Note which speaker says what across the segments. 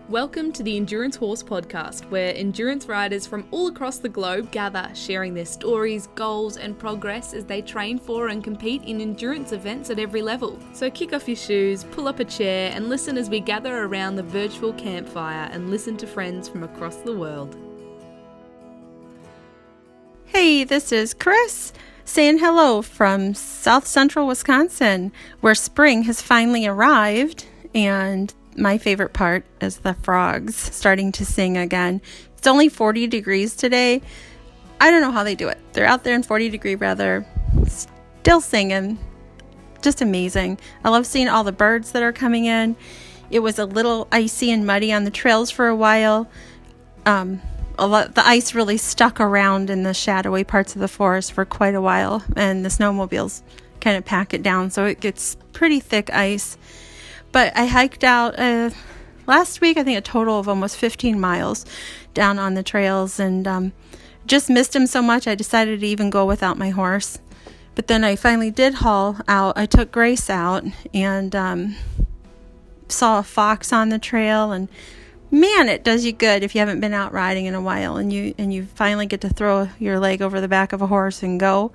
Speaker 1: Welcome to the Endurance Horse Podcast, where endurance riders from all across the globe gather, sharing their stories, goals, and progress as they train for and compete in endurance events at every level. So kick off your shoes, pull up a chair, and listen as we gather around the virtual campfire and listen to friends from across the world.
Speaker 2: Hey, this is Chris saying hello from South Central Wisconsin, where spring has finally arrived, and my favorite part is the frogs starting to sing again. It's only 40 degrees today. I don't know how they do it. They're out there in 40-degree weather, still singing. Just amazing. I love seeing all the birds that are coming in. It was a little icy and muddy on the trails for a while. The ice really stuck around in the shadowy parts of the forest for quite a while, and the snowmobiles kind of pack it down, so it gets pretty thick ice. But I hiked out last week, I think a total of almost 15 miles down on the trails, and just missed him so much I decided to even go without my horse. But then I finally did haul out. I took Grace out and saw a fox on the trail, and man, it does you good if you haven't been out riding in a while and you finally get to throw your leg over the back of a horse and go.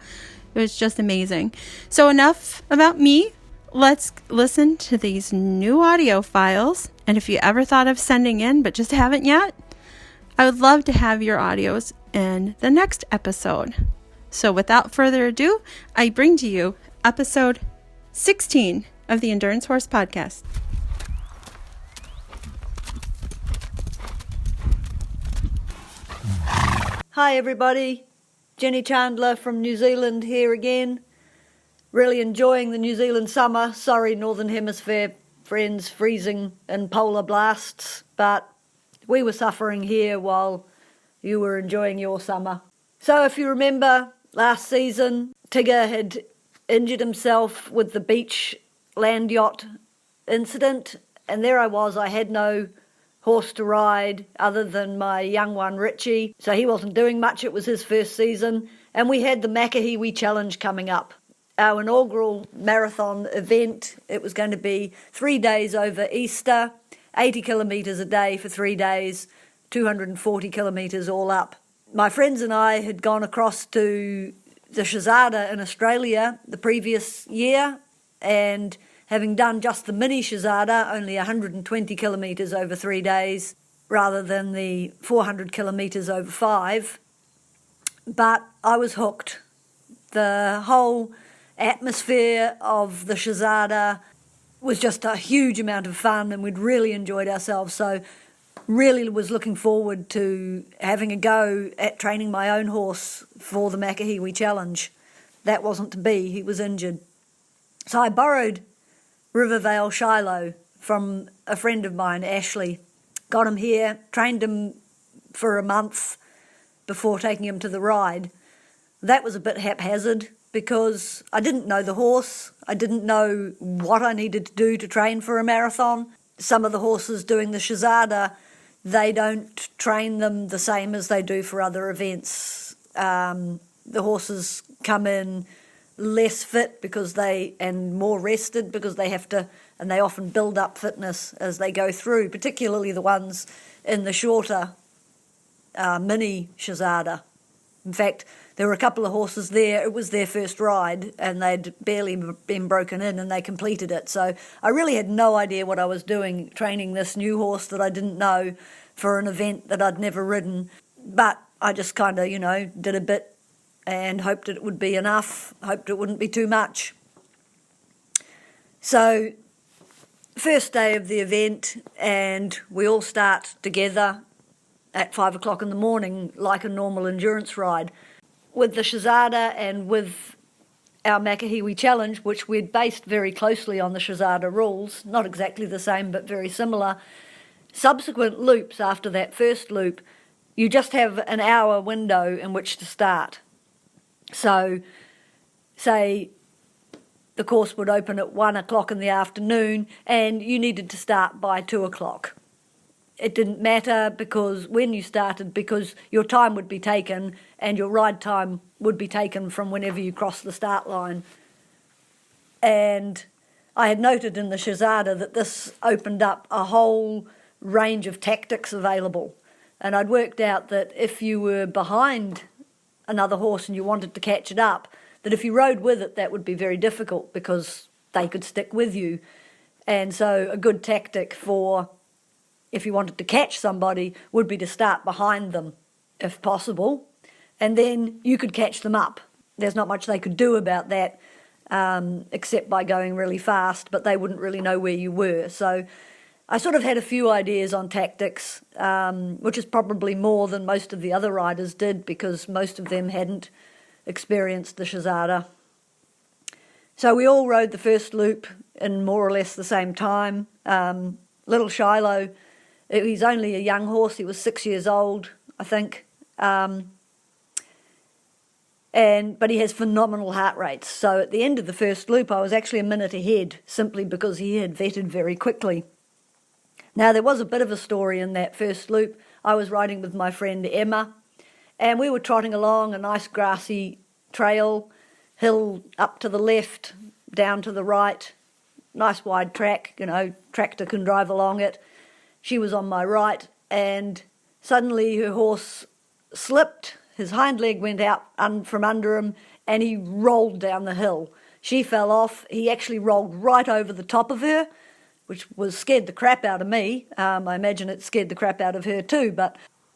Speaker 2: It was just amazing. So enough about me. Let's listen to these new audio files. And if you ever thought of sending in but just haven't yet, I would love to have your audios in the next episode. So without further ado, I bring to you episode 16 of the Endurance Horse Podcast.
Speaker 3: Hi everybody, Jenny Chandler from New Zealand here again. Really enjoying the New Zealand summer. Sorry, Northern Hemisphere friends, freezing and polar blasts, but we were suffering here while you were enjoying your summer. So if you remember last season, Tigger had injured himself with the beach land yacht incident, and there I was, I had no horse to ride other than my young one Richie, so he wasn't doing much. It was his first season, and we had the Makahiwi Challenge coming up, our inaugural marathon event. It was going to be 3 days over Easter, 80 kilometres a day for 3 days, 240 kilometres all up. My friends and I had gone across to the Shazada in Australia the previous year, and having done just the mini Shazada, only 120 kilometres over 3 days, rather than the 400 kilometres over 5. But I was hooked. The whole atmosphere of the Shazada was just a huge amount of fun, and we'd really enjoyed ourselves. So really was looking forward to having a go at training my own horse for the Makahiwi Challenge. That wasn't to be. He was injured. So I borrowed Rivervale Shiloh from a friend of mine, Ashley. Got him here, trained him for a month before taking him to the ride. That was a bit haphazard because I didn't know the horse. I didn't know what I needed to do to train for a marathon. Some of the horses doing the Shazada, they don't train them the same as they do for other events. The horses come in less fit and more rested because they have to, and they often build up fitness as they go through, particularly the ones in the shorter mini Shazada. In fact, there were a couple of horses there. It was their first ride and they'd barely been broken in and they completed it. So I really had no idea what I was doing, training this new horse that I didn't know for an event that I'd never ridden. But I just kind of, did a bit and hoped it would be enough, hoped it wouldn't be too much. So, first day of the event, and we all start together at 5 o'clock in the morning like a normal endurance ride. With the Shazada and with our Makahiwi Challenge, which we'd based very closely on the Shazada rules, not exactly the same but very similar, subsequent loops after that first loop, you just have an hour window in which to start. So, say the course would open at 1 o'clock in the afternoon and you needed to start by 2 o'clock. It didn't matter because when you started, because your time would be taken and your ride time would be taken from whenever you crossed the start line. And I had noted in the Shazada that this opened up a whole range of tactics available. And I'd worked out that if you were behind another horse and you wanted to catch it up, that if you rode with it, that would be very difficult because they could stick with you. And so a good tactic for if you wanted to catch somebody would be to start behind them, if possible, and then you could catch them up. There's not much they could do about that except by going really fast, but they wouldn't really know where you were. So I sort of had a few ideas on tactics, which is probably more than most of the other riders did because most of them hadn't experienced the Shahzada. So we all rode the first loop in more or less the same time. Little Shiloh, he's only a young horse. He was 6 years old, I think. But he has phenomenal heart rates. So at the end of the first loop, I was actually a minute ahead simply because he had vetted very quickly. Now, there was a bit of a story in that first loop. I was riding with my friend Emma, and we were trotting along a nice grassy trail, hill up to the left, down to the right, nice wide track, tractor can drive along it. She was on my right, and suddenly her horse slipped. His hind leg went out from under him, and he rolled down the hill. She fell off. He actually rolled right over the top of her, which scared the crap out of me. I imagine it scared the crap out of her too.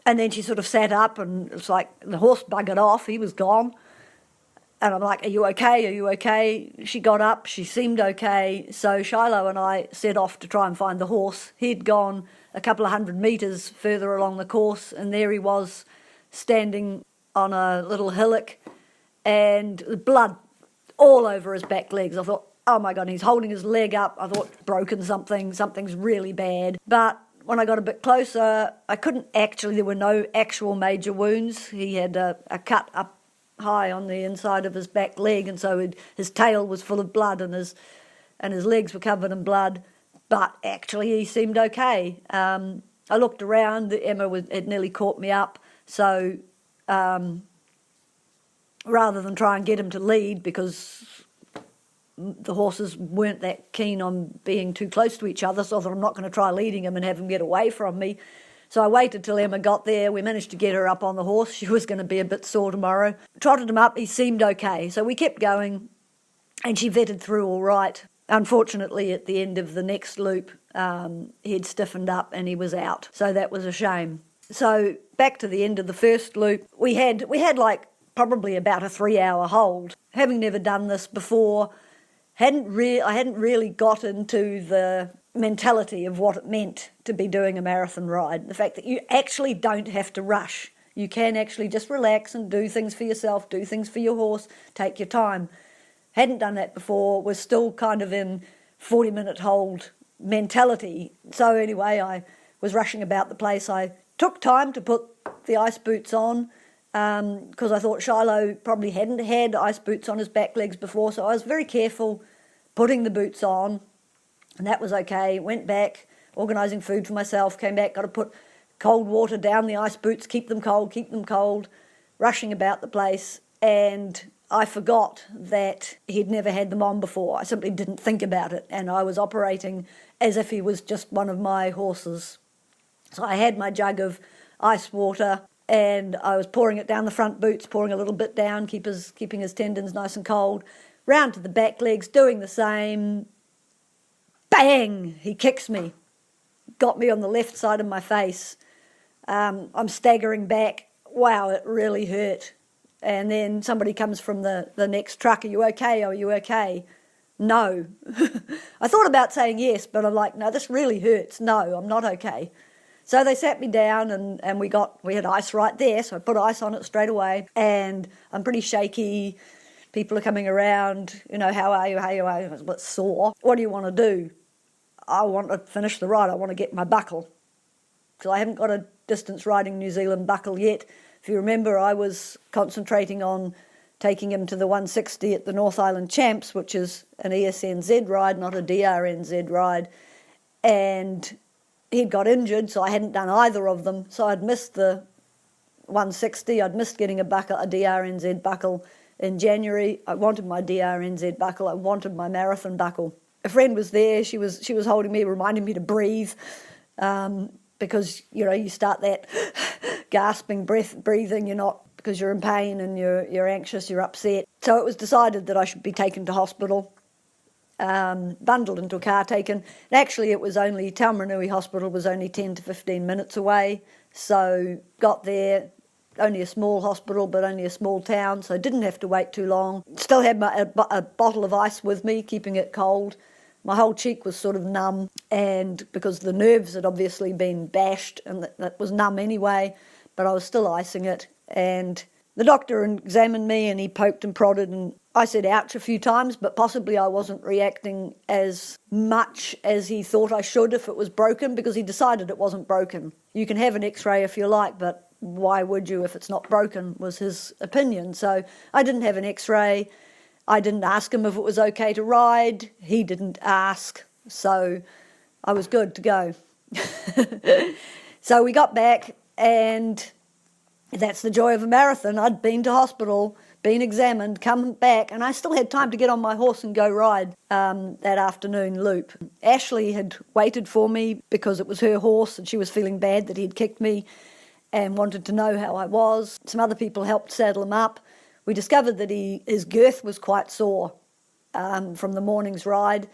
Speaker 3: And then she sort of sat up, and it's like the horse buggered off. He was gone. And I'm like, are you okay? Are you okay? She got up. She seemed okay. So Shiloh and I set off to try and find the horse. He'd gone a couple of 100 metres further along the course, and there he was standing on a little hillock, and the blood all over his back legs. I thought, oh my God, and he's holding his leg up. I thought, broken something's really bad. But when I got a bit closer, I couldn't actually, there were no actual major wounds. He had a cut up high on the inside of his back leg, and so his tail was full of blood, and his legs were covered in blood. But actually, he seemed okay. I looked around. Emma had nearly caught me up, so rather than try and get him to lead, because the horses weren't that keen on being too close to each other, so I thought I'm not going to try leading him and have him get away from me. So I waited till Emma got there. We managed to get her up on the horse. She was going to be a bit sore tomorrow. Trotted him up. He seemed okay. So we kept going, and she vetted through all right. Unfortunately, at the end of the next loop, he'd stiffened up and he was out. So that was a shame. So back to the end of the first loop, we had like probably about a 3-hour hold. Having never done this before, I hadn't really got into the mentality of what it meant to be doing a marathon ride. The fact that you actually don't have to rush. You can actually just relax and do things for yourself, do things for your horse, take your time. Hadn't done that before, was still kind of in 40-minute hold mentality. So anyway, I was rushing about the place. I took time to put the ice boots on because I thought Shiloh probably hadn't had ice boots on his back legs before, so I was very careful putting the boots on, and that was okay. Went back, organising food for myself, came back, got to put cold water down the ice boots, keep them cold, rushing about the place, and I forgot that he'd never had them on before. I simply didn't think about it, and I was operating as if he was just one of my horses. So I had my jug of ice water, and I was pouring it down the front boots, pouring a little bit down, keeping his tendons nice and cold, round to the back legs, doing the same. Bang! He kicks me, got me on the left side of my face. I'm staggering back. Wow, it really hurt. And then somebody comes from the next truck. Are you okay? Are you okay? No. I thought about saying yes, but I'm like, no, this really hurts. No, I'm not okay. So they sat me down, and we had ice right there, so I put ice on it straight away, and I'm pretty shaky. People are coming around, how are you? I was a bit sore. What do you want to do? I want to finish the ride. I want to get my buckle. So I haven't got a distance riding New Zealand buckle yet. If you remember, I was concentrating on taking him to the 160 at the North Island Champs, which is an ESNZ ride, not a DRNZ ride, and he'd got injured, so I hadn't done either of them. So I'd missed the 160. I'd missed getting a DRNZ buckle in January. I wanted my DRNZ buckle. I wanted my marathon buckle. A friend was there. She was holding me, reminding me to breathe. because, you start that gasping breathing, you're not, because you're in pain and you're anxious, you're upset. So it was decided that I should be taken to hospital, bundled into a car, taken. And actually, it was only, Taumarunui Hospital was only 10 to 15 minutes away. So got there, only a small hospital, but only a small town, so didn't have to wait too long. Still had a bottle of ice with me, keeping it cold. My whole cheek was sort of numb, and because the nerves had obviously been bashed, and that was numb anyway, but I was still icing it. And the doctor examined me, and he poked and prodded, and I said ouch a few times, but possibly I wasn't reacting as much as he thought I should if it was broken, because he decided it wasn't broken. You can have an x-ray if you like, but why would you if it's not broken, was his opinion. So I didn't have an x-ray. I didn't ask him if it was okay to ride. He didn't ask. So I was good to go. So we got back, and that's the joy of a marathon. I'd been to hospital, been examined, come back, and I still had time to get on my horse and go ride that afternoon loop. Ashley had waited for me because it was her horse and she was feeling bad that he'd kicked me and wanted to know how I was. Some other people helped saddle him up. We discovered that his girth was quite sore from the morning's ride.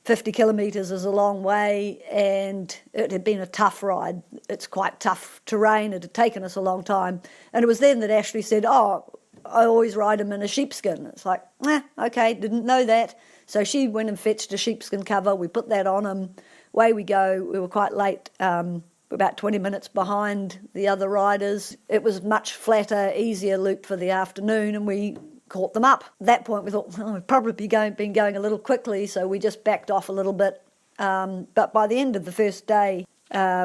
Speaker 3: 50 kilometres is a long way, and it had been a tough ride. It's quite tough terrain. It had taken us a long time. And it was then that Ashley said, I always ride him in a sheepskin. It's like, okay, didn't know that. So she went and fetched a sheepskin cover. We put that on him. Away we go. We were quite late, about 20 minutes behind the other riders. It was much flatter, easier loop for the afternoon, and we caught them up. At that point we thought, we've probably been going a little quickly, so we just backed off a little bit. But by the end of the first day,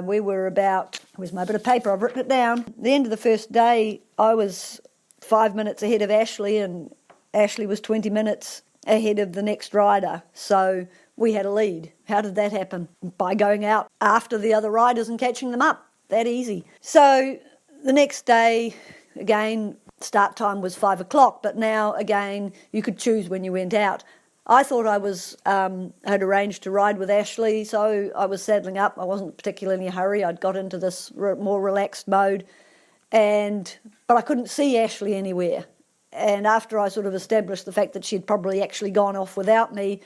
Speaker 3: we were about, here's my bit of paper, I've written it down. At the end of the first day, I was 5 minutes ahead of Ashley, and Ashley was 20 minutes ahead of the next rider. So we had a lead. How did that happen? By going out after the other riders and catching them up. That easy. So the next day, again, start time was 5 o'clock, but now, again, you could choose when you went out. I thought I was had arranged to ride with Ashley, so I was saddling up. I wasn't particularly in a hurry. I'd got into this more relaxed mode, but I couldn't see Ashley anywhere. And after I sort of established the fact that she'd probably actually gone off without me,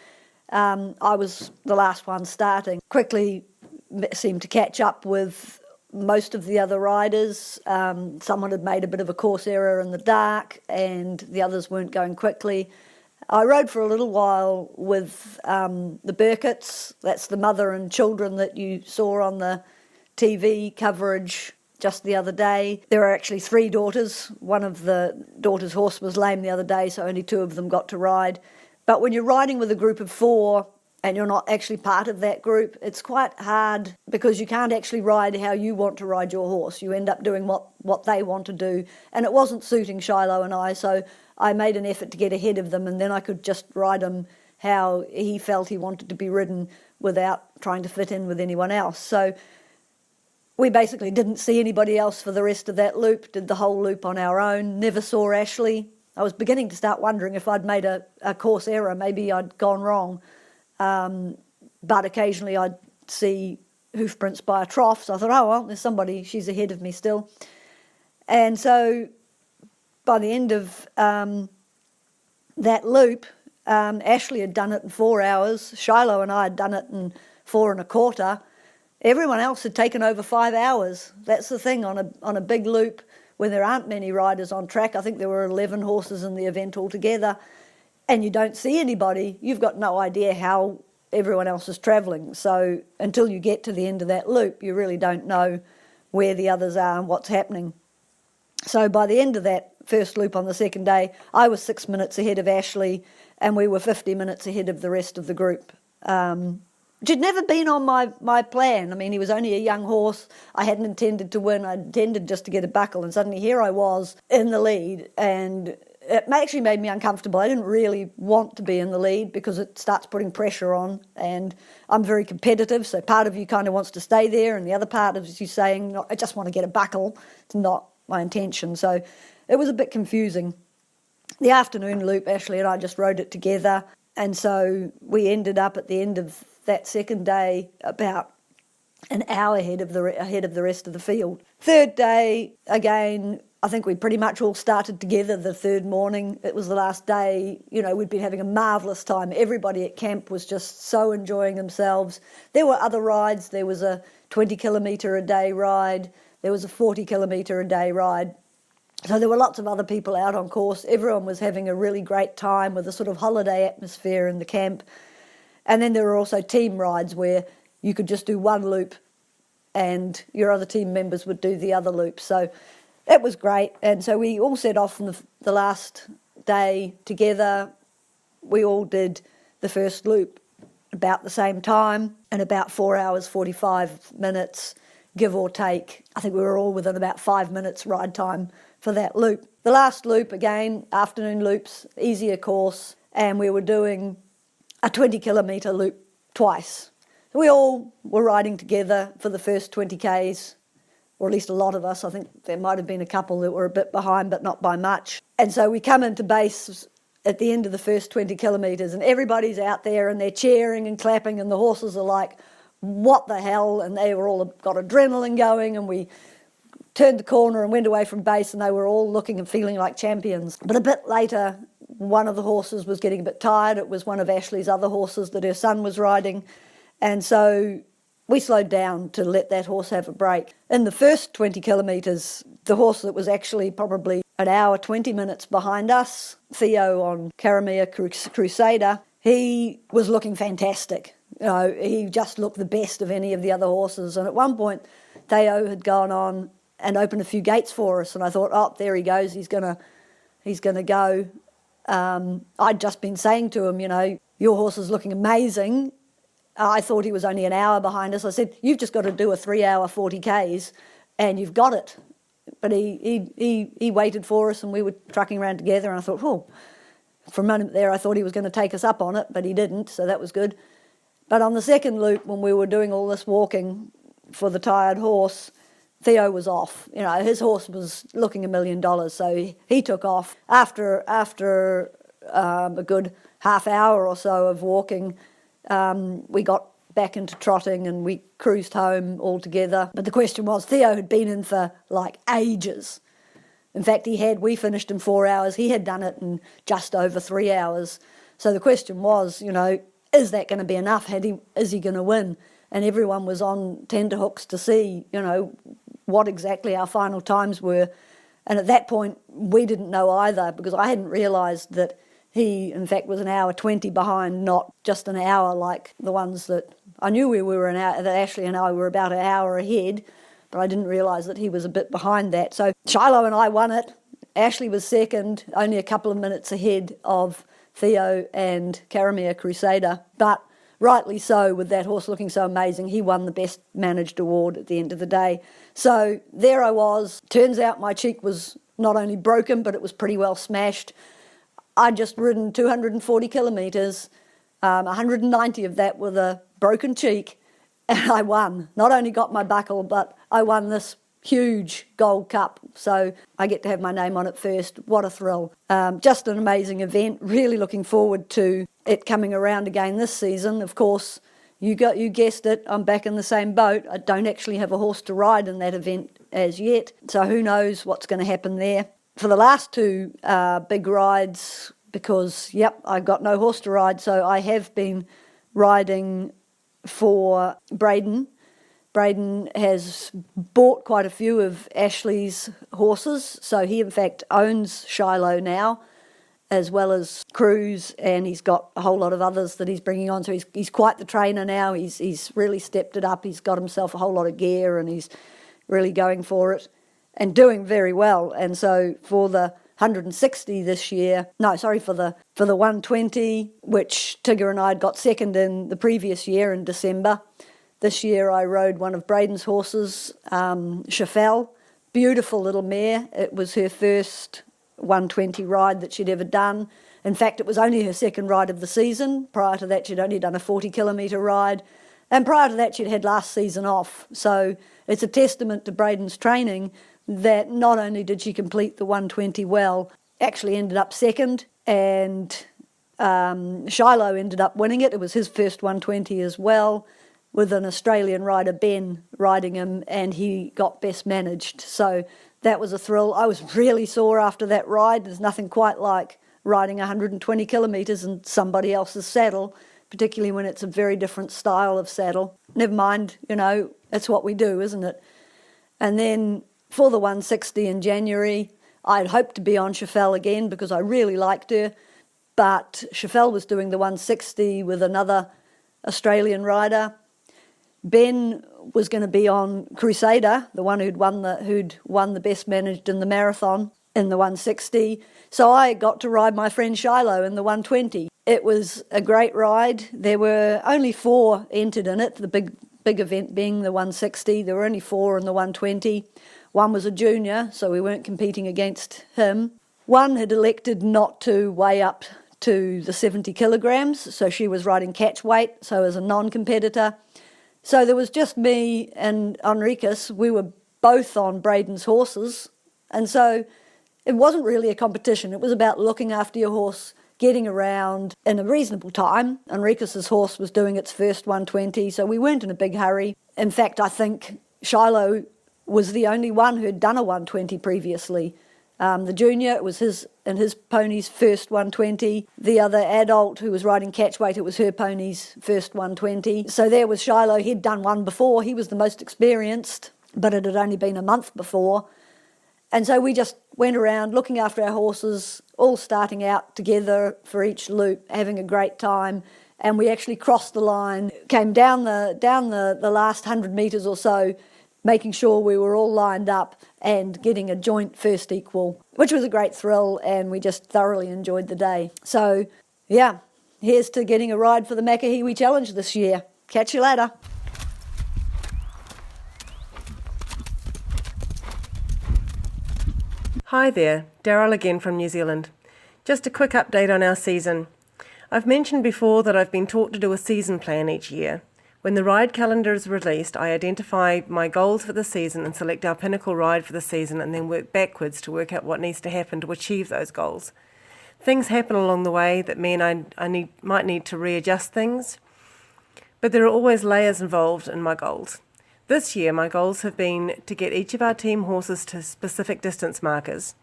Speaker 3: I was the last one starting. Quickly seemed to catch up with most of the other riders. Someone had made a bit of a course error in the dark, and the others weren't going quickly. I rode for a little while with the Burkitts. That's the mother and children that you saw on the TV coverage just the other day. There are actually 3 daughters. One of the daughter's horse was lame the other day, so only 2 of them got to ride. But when you're riding with a group of 4 and you're not actually part of that group, it's quite hard because you can't actually ride how you want to ride your horse. You end up doing what they want to do. And it wasn't suiting Shiloh and I, so I made an effort to get ahead of them, and then I could just ride him how he felt he wanted to be ridden without trying to fit in with anyone else. So we basically didn't see anybody else for the rest of that loop, did the whole loop on our own, never saw Ashley. I was beginning to start wondering if I'd made a course error, maybe I'd gone wrong. But occasionally I'd see hoof prints by a trough, so I thought, oh, well, there's somebody, she's ahead of me still. And so by the end of that loop, Ashley had done it in 4 hours, Shiloh and I had done it in 4 1/4. Everyone else had taken over 5 hours. That's the thing on a big loop when there aren't many riders on track. I think there were 11 horses in the event altogether, and you don't see anybody. You've got no idea how everyone else is travelling. So until you get to the end of that loop, you really don't know where the others are and what's happening. So by the end of that first loop on the second day, I was 6 minutes ahead of Ashley, and we were 50 minutes ahead of the rest of the group. Which had never been on my plan. I mean, he was only a young horse. I hadn't intended to win. I intended just to get a buckle, and suddenly here I was in the lead, and it actually made me uncomfortable. I didn't really want to be in the lead because it starts putting pressure on, and I'm very competitive, so part of you kind of wants to stay there, and the other part of you saying, no, I just want to get a buckle. It's not my intention. So it was a bit confusing. The afternoon loop, Ashley and I just rode it together, and so we ended up at the end of that second day about an hour ahead of the rest of the field. Third day, again, I think we pretty much all started together the third morning. It was the last day. We'd been having a marvellous time. Everybody at camp was just so enjoying themselves. There were other rides. There was a 20-kilometre a day ride. There was a 40-kilometre a day ride. So there were lots of other people out on course. Everyone was having a really great time with a sort of holiday atmosphere in the camp. And then there were also team rides where you could just do one loop and your other team members would do the other loop. So that was great. And so we all set off on the last day together. We all did the first loop about the same time and about 4 hours, 45 minutes, give or take. I think we were all within about 5 minutes ride time for that loop. The last loop, again, afternoon loops, easier course, and we were doing a 20-kilometre loop twice. So we all were riding together for the first 20 Ks, or at least a lot of us. I think there might have been a couple that were a bit behind, but not by much. And so we come into base at the end of the first 20 kilometres, and everybody's out there and they're cheering and clapping, and the horses are like, what the hell? And they were all got adrenaline going, and we turned the corner and went away from base, and they were all looking and feeling like champions. But a bit later, one of the horses was getting a bit tired. It was one of Ashley's other horses that her son was riding, and so we slowed down to let that horse have a break. In the first 20 kilometres, the horse that was actually probably an hour, 20 minutes behind us, Theo on Karamea Crusader, he was looking fantastic. He just looked the best of any of the other horses. And at one point, Theo had gone on and opened a few gates for us, and I thought, oh, there he goes, he's gonna go. I'd just been saying to him, your horse is looking amazing. I thought he was only an hour behind us. I said, you've just got to do a 3-hour 40 Ks and you've got it. But he waited for us, and we were trucking around together, and I thought, oh, for a moment there I thought he was going to take us up on it, but he didn't, so that was good. But on the second loop, when we were doing all this walking for the tired horse, Theo was off. His horse was looking $1 million, so he took off. After a good half hour or so of walking, we got back into trotting and we cruised home all together. But the question was, Theo had been in for like ages. In fact, we finished in 4 hours. He had done it in just over 3 hours. So the question was, is that going to be enough? Is he going to win? And everyone was on tenterhooks to see, what exactly our final times were. And at that point, we didn't know either, because I hadn't realised that he, in fact, was an hour 20 behind, not just an hour like the ones that I knew we were an hour, that Ashley and I were about an hour ahead, but I didn't realise that he was a bit behind that. So Shiloh and I won it. Ashley was second, only a couple of minutes ahead of Theo and Karamea Crusader, but rightly so, with that horse looking so amazing, he won the Best Managed award at the end of the day. So there I was. Turns out my cheek was not only broken, but it was pretty well smashed. I'd just ridden 240 kilometres, 190 of that with a broken cheek, and I won. Not only got my buckle, but I won this huge gold cup. So I get to have my name on it first. What a thrill. Just an amazing event. Really looking forward to it coming around again this season. Of course, you guessed it, I'm back in the same boat. I don't actually have a horse to ride in that event as yet, so who knows what's going to happen there. For the last two big rides, because, I've got no horse to ride, so I have been riding for Braden. Braden has bought quite a few of Ashley's horses, so he in fact owns Shiloh now, as well as Cruz, and he's got a whole lot of others that he's bringing on. So he's quite the trainer now. He's really stepped it up. He's got himself a whole lot of gear, and he's really going for it and doing very well. And so for the 160 this year, for the 120, which Tigger and I had got second in the previous year in December. This year I rode one of Braden's horses, Chafel, beautiful little mare. It was her first 120 ride that she'd ever done. In fact, it was only her second ride of the season. Prior to that, she'd only done a 40-kilometre ride. And prior to that, she'd had last season off. So it's a testament to Braden's training that not only did she complete the 120 well, actually ended up second, and Shiloh ended up winning it. It was his first 120 as well. with an Australian rider, Ben, riding him, and he got best managed. So that was a thrill. I was really sore after that ride. There's nothing quite like riding 120 kilometres in somebody else's saddle, particularly when it's a very different style of saddle. Never mind, it's what we do, isn't it? And then for the 160 in January, I'd hoped to be on Scheffel again because I really liked her, but Scheffel was doing the 160 with another Australian rider. Ben was going to be on Crusader, the one who'd won the best managed in the marathon in the 160. So I got to ride my friend Shiloh in the 120. It was a great ride. There were only 4 entered in it, the big event being the 160. There were only 4 in the 120. One was a junior, so we weren't competing against him. One had elected not to weigh up to the 70 kilograms, so she was riding catch weight, so as a non-competitor. So there was just me and Enriquez. We were both on Braden's horses, and so it wasn't really a competition. It was about looking after your horse, getting around in a reasonable time. Enriquez's horse was doing its first 120, so we weren't in a big hurry. In fact, I think Shiloh was the only one who had done a 120 previously. The junior, it was his pony's first 120. The other adult who was riding catchweight, it was her pony's first 120. So there was Shiloh. He'd done one before. He was the most experienced, but it had only been a month before. And so we just went around looking after our horses, all starting out together for each loop, having a great time. And we actually crossed the line, came down the last 100 metres or so, making sure we were all lined up and getting a joint first equal, which was a great thrill, and we just thoroughly enjoyed the day. So, yeah, here's to getting a ride for the Makahiwi Challenge this year. Catch you later.
Speaker 4: Hi there, Daryl again from New Zealand. Just a quick update on our season. I've mentioned before that I've been taught to do a season plan each year. When the ride calendar is released, I identify my goals for the season and select our pinnacle ride for the season, and then work backwards to work out what needs to happen to achieve those goals. Things happen along the way that mean I might need to readjust things, but there are always layers involved in my goals. This year, my goals have been to get each of our team horses to specific distance markers.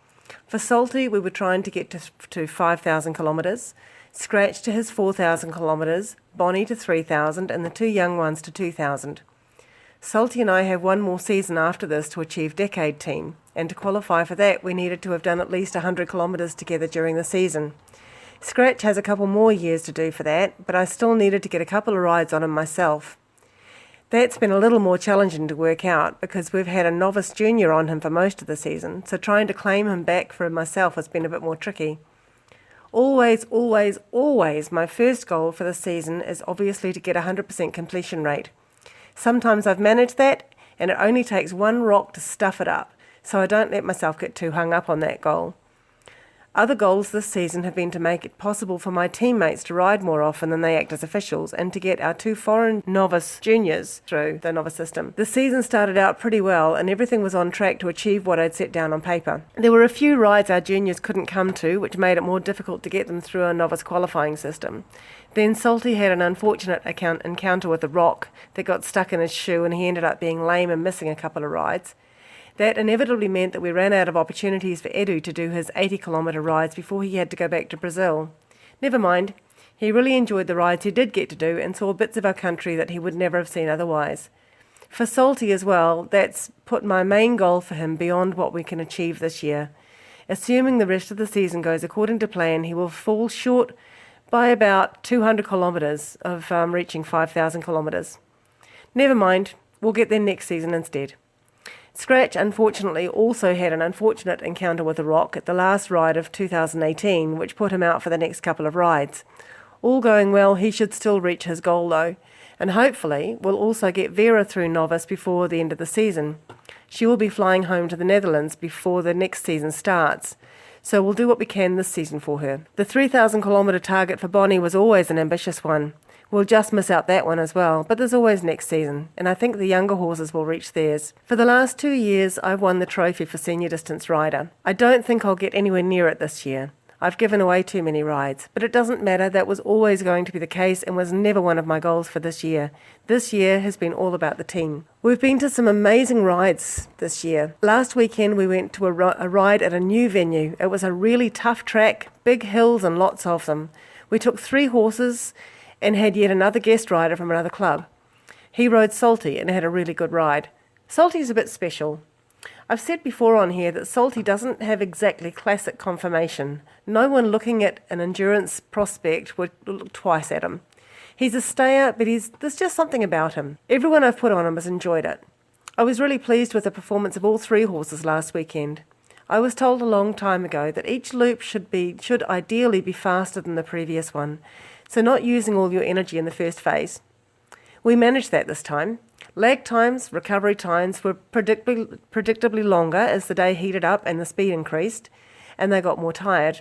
Speaker 4: For Salty, we were trying to get to 5,000 kilometres, Scratch to his 4,000 kilometres, Bonnie to 3,000, and the 2 young ones to 2,000. Salty and I have one more season after this to achieve Decade Team, and to qualify for that we needed to have done at least 100 kilometres together during the season. Scratch has a couple more years to do for that, but I still needed to get a couple of rides on him myself. That's been a little more challenging to work out because we've had a novice junior on him for most of the season, so trying to claim him back for myself has been a bit more tricky. Always, always, always, my first goal for the season is obviously to get 100% completion rate. Sometimes I've managed that, and it only takes one rock to stuff it up, so I don't let myself get too hung up on that goal. Other goals this season have been to make it possible for my teammates to ride more often than they act as officials, and to get our 2 foreign novice juniors through the novice system. The season started out pretty well, and everything was on track to achieve what I'd set down on paper. There were a few rides our juniors couldn't come to, which made it more difficult to get them through our novice qualifying system. Then Salty had an unfortunate encounter with a rock that got stuck in his shoe, and he ended up being lame and missing a couple of rides. That inevitably meant that we ran out of opportunities for Edu to do his 80-kilometre rides before he had to go back to Brazil. Never mind, he really enjoyed the rides he did get to do and saw bits of our country that he would never have seen otherwise. For Salty as well, that's put my main goal for him beyond what we can achieve this year. Assuming the rest of the season goes according to plan, he will fall short by about 200 kilometres of reaching 5,000 kilometres. Never mind, we'll get there next season instead. Scratch, unfortunately, also had an unfortunate encounter with a rock at the last ride of 2018, which put him out for the next couple of rides. All going well, he should still reach his goal though, and hopefully we'll also get Vera through novice before the end of the season. She will be flying home to the Netherlands before the next season starts, so we'll do what we can this season for her. The 3,000 kilometre target for Bonnie was always an ambitious one. We'll just miss out that one as well, but there's always next season, and I think the younger horses will reach theirs. For the last 2 years, I've won the trophy for Senior Distance Rider. I don't think I'll get anywhere near it this year. I've given away too many rides, but it doesn't matter. That was always going to be the case and was never one of my goals for this year. This year has been all about the team. We've been to some amazing rides this year. Last weekend we went to a ride at a new venue. It was a really tough track, big hills and lots of them. We took 3 horses and had yet another guest rider from another club. He rode Salty and had a really good ride. Salty's a bit special. I've said before on here that Salty doesn't have exactly classic conformation. No one looking at an endurance prospect would look twice at him. He's a stayer, but there's just something about him. Everyone I've put on him has enjoyed it. I was really pleased with the performance of all 3 horses last weekend. I was told a long time ago that each loop should ideally be faster than the previous one, so not using all your energy in the first phase. We managed that this time. Lag times, recovery times were predictably longer as the day heated up and the speed increased, and they got more tired.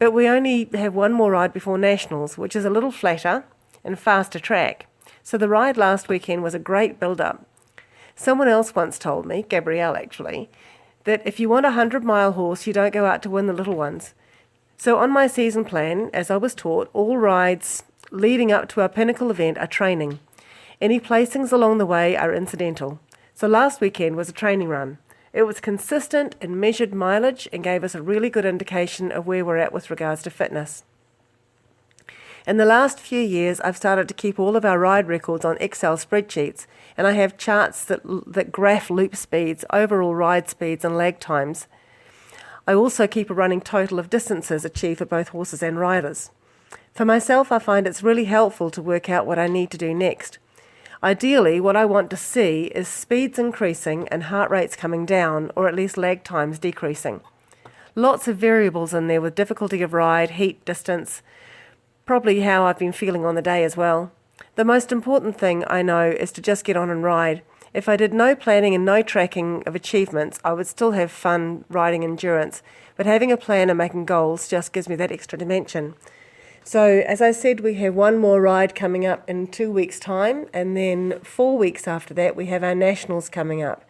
Speaker 4: But we only have one more ride before Nationals, which is a little flatter and faster track. So the ride last weekend was a great build-up. Someone else once told me, Gabrielle actually, that if you want a 100-mile horse, you don't go out to win the little ones. So on my season plan, as I was taught, all rides leading up to our pinnacle event are training. Any placings along the way are incidental. So last weekend was a training run. It was consistent and measured mileage and gave us a really good indication of where we're at with regards to fitness. In the last few years, I've started to keep all of our ride records on Excel spreadsheets, and I have charts that graph loop speeds, overall ride speeds and lag times. I also keep a running total of distances achieved for both horses and riders. For myself, I find it's really helpful to work out what I need to do next. Ideally, what I want to see is speeds increasing and heart rates coming down, or at least lag times decreasing. Lots of variables in there with difficulty of ride, heat, distance, probably how I've been feeling on the day as well. The most important thing I know is to just get on and ride. If I did no planning and no tracking of achievements, I would still have fun riding endurance, but having a plan and making goals just gives me that extra dimension. So, as I said, we have one more ride coming up in 2 weeks' time, and then 4 weeks after that we have our Nationals coming up.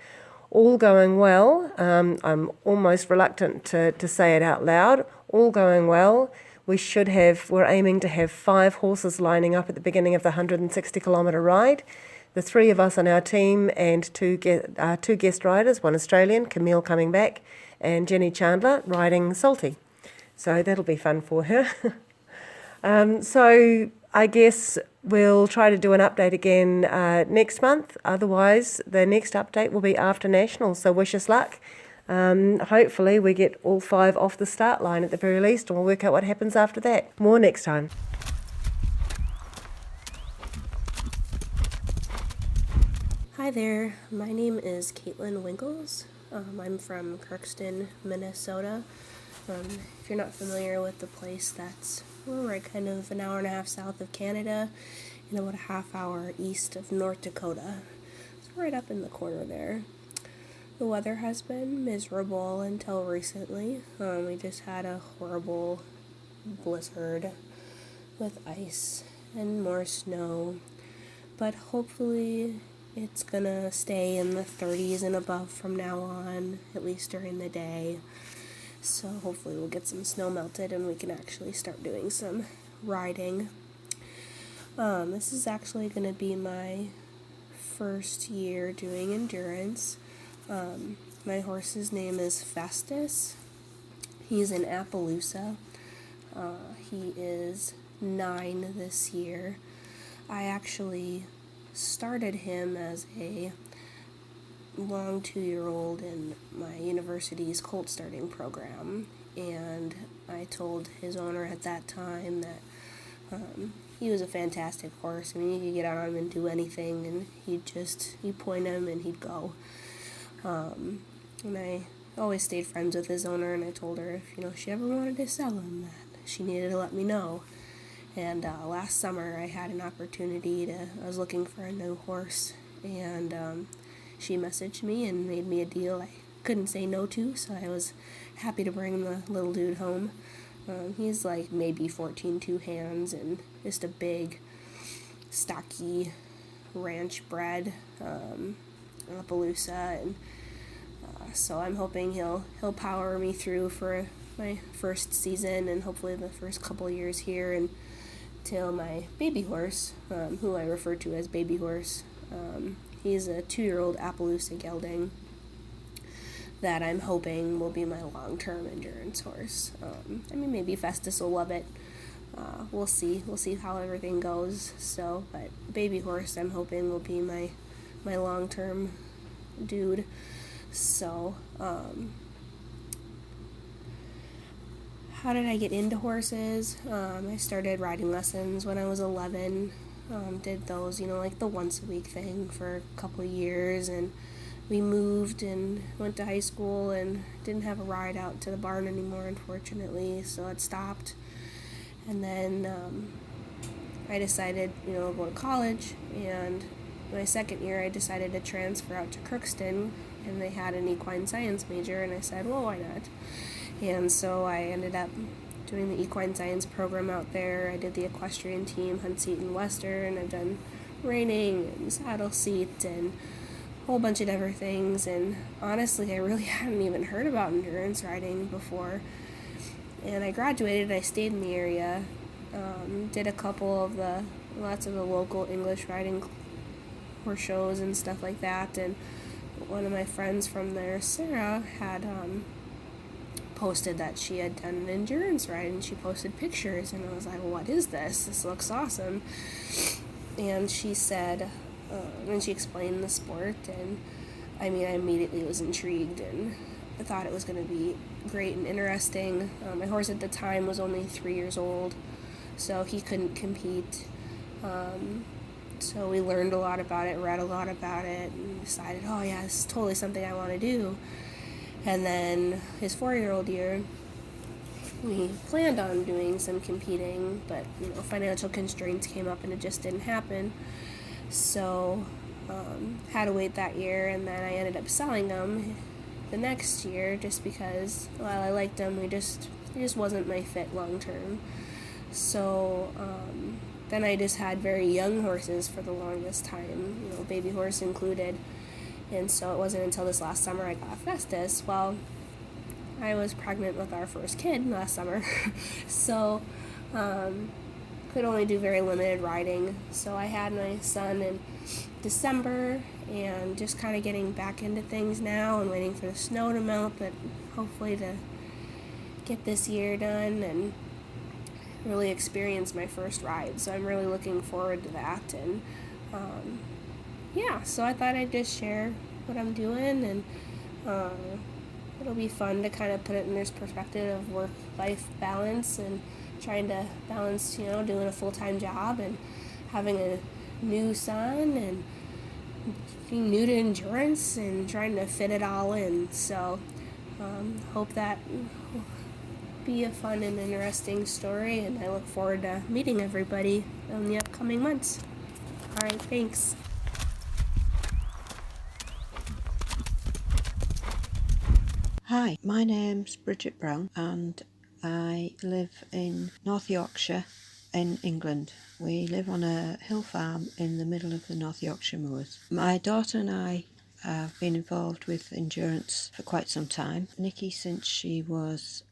Speaker 4: All going well. I'm almost reluctant to say it out loud. All going well. We're aiming to have 5 horses lining up at the beginning of the 160-kilometre ride. The 3 of us on our team and 2 guest riders, one Australian, Camille coming back, and Jenny Chandler riding Salty. So that'll be fun for her. So I guess we'll try to do an update again next month. Otherwise, the next update will be after Nationals. So wish us luck. Hopefully we get all 5 off the start line at the very least, and we'll work out what happens after that. More next time.
Speaker 5: Hi there, my name is Caitlin Winkles. I'm from Kirkston, Minnesota. If you're not familiar with the place, we're kind of an hour and a half south of Canada and about a half hour east of North Dakota. So right up in the corner there. The weather has been miserable until recently. We just had a horrible blizzard with ice and more snow, but hopefully it's gonna stay in the 30s and above from now on, at least during the day. So hopefully we'll get some snow melted and we can actually start doing some riding. This is actually going to be my first year doing endurance. My horse's name is Festus. He's in Appaloosa. He is 9 this year. I actually started him as a long 2-year-old in my university's colt starting program, and I told his owner at that time that he was a fantastic horse. I mean, you could get on him and do anything, and he'd point him and he'd go. And I always stayed friends with his owner, and I told her if she ever wanted to sell him, that she needed to let me know. And last summer I had an opportunity I was looking for a new horse, and she messaged me and made me a deal I couldn't say no to, so I was happy to bring the little dude home. He's like maybe 14 two hands and just a big, stocky ranch bred Appaloosa, and so I'm hoping he'll power me through for my first season and hopefully the first couple of years here until my baby horse, who I refer to as baby horse. He's a 2-year-old Appaloosa gelding that I'm hoping will be my long-term endurance horse. Maybe Festus will love it. We'll see. We'll see how everything goes. So, but baby horse, I'm hoping will be my long-term dude. So, how did I get into horses? I started riding lessons when I was 11. Did those, like the once a week thing for a couple of years, and we moved and went to high school and didn't have a ride out to the barn anymore, unfortunately, so it stopped. And then I decided, to go to college, and my second year I decided to transfer out to Crookston, and they had an equine science major, and I said, well, why not? And so I ended up doing the equine science program out there. I did the equestrian team, hunt seat and western. I've done reining and saddle seat and a whole bunch of other things, and honestly I really hadn't even heard about endurance riding before. And I graduated, I stayed in the area, did a couple of lots of the local English riding horse shows and stuff like that, and one of my friends from there, Sarah, had posted that she had done an endurance ride, and she posted pictures, and I was like, well, what is this? This looks awesome. And she said, and she explained the sport, and I immediately was intrigued, and I thought it was going to be great and interesting. My horse at the time was only 3 years old, so he couldn't compete. So we learned a lot about it, read a lot about it, and decided, oh yeah, this is totally something I want to do. And then his 4-year-old year, we planned on doing some competing, but financial constraints came up and it just didn't happen. So had to wait that year, and then I ended up selling him the next year just because while I liked him, it just wasn't my fit long term. So then I just had very young horses for the longest time, baby horse included. And so it wasn't until this last summer I got Festus. Well, I was pregnant with our first kid last summer, so could only do very limited riding. So I had my son in December, and just kind of getting back into things now and waiting for the snow to melt, but hopefully to get this year done and really experience my first ride. So I'm really looking forward to that. And so I thought I'd just share what I'm doing, and it'll be fun to kind of put it in this perspective of work-life balance and trying to balance, doing a full-time job and having a new son and being new to endurance and trying to fit it all in. So hope that will be a fun and interesting story, and I look forward to meeting everybody in the upcoming months. All right, thanks.
Speaker 6: Hi, my name's Bridget Brown, and I live in North Yorkshire in England. We live on a hill farm in the middle of the North Yorkshire moors. My daughter and I have been involved with endurance for quite some time. Nikki since she was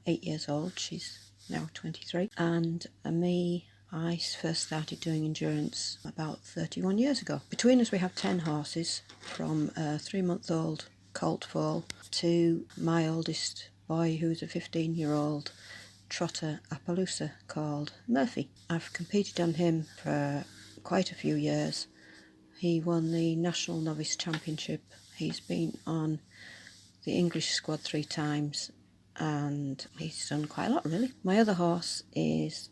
Speaker 6: 8 years old. She's now 23. And me, I first started doing endurance about 31 years ago. Between us we have 10 horses, from a 3-month-old colt foal to my oldest boy, who's a 15-year-old trotter Appaloosa called Murphy. I've competed on him for quite a few years. He won the National Novice Championship. He's been on the English squad 3 times, and he's done quite a lot, really. My other horse is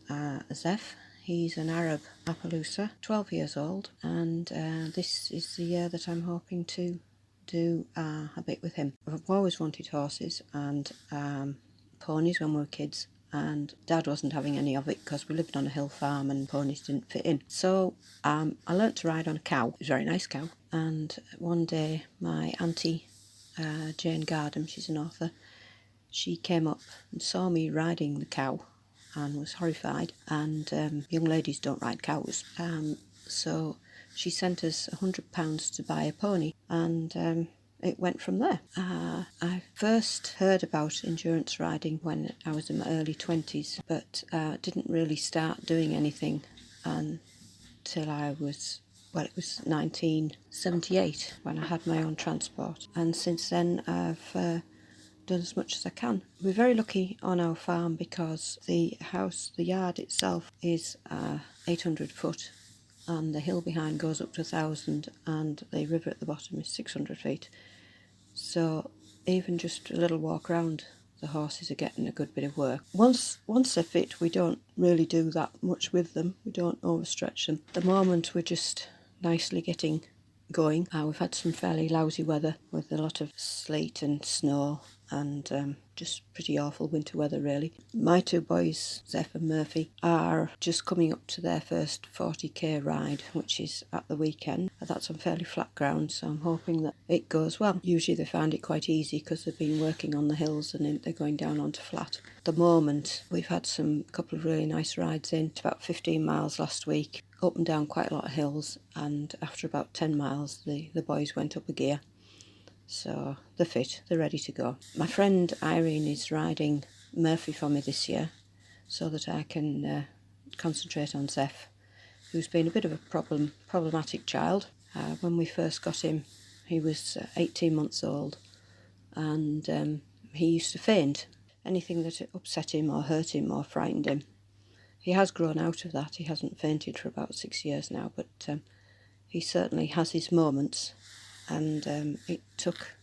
Speaker 6: Zeph. He's an Arab Appaloosa, 12 years old, and this is the year that I'm hoping to do a bit with him. I've always wanted horses and ponies when we were kids, and Dad wasn't having any of it because we lived on a hill farm and ponies didn't fit in. So I learnt to ride on a cow. It was a very nice cow. And one day my auntie, Jane Gardam, she's an author, she came up and saw me riding the cow and was horrified. And young ladies don't ride cows. So she sent us £100 to buy a pony. And it went from there. I first heard about endurance riding when I was in my early 20s, but didn't really start doing anything until it was 1978 when I had my own transport. And since then I've done as much as I can. We're very lucky on our farm because the yard itself is 800 foot, and the hill behind goes up to 1,000, and the river at the bottom is 600 feet. So even just a little walk around, the horses are getting a good bit of work. Once they're fit, we don't really do that much with them. We don't overstretch them. At the moment, we're just nicely getting going. We've had some fairly lousy weather with a lot of sleet and snow and just pretty awful winter weather really. My two boys, Zeph and Murphy, are just coming up to their first 40k ride, which is at the weekend. That's on fairly flat ground, so I'm hoping that it goes well. Usually they find it quite easy because they've been working on the hills and they're going down onto flat. At the moment we've had a couple of really nice rides in. It's about 15 miles last week, up and down quite a lot of hills, and after about 10 miles the boys went up a gear. So they're fit, they're ready to go. My friend Irene is riding Murphy for me this year so that I can concentrate on Zeph, who's been a bit of a problematic child. When we first got him, he was 18 months old, and he used to faint. Anything that upset him or hurt him or frightened him. He has grown out of that. He hasn't fainted for about 6 years now, but he certainly has his moments. And it took,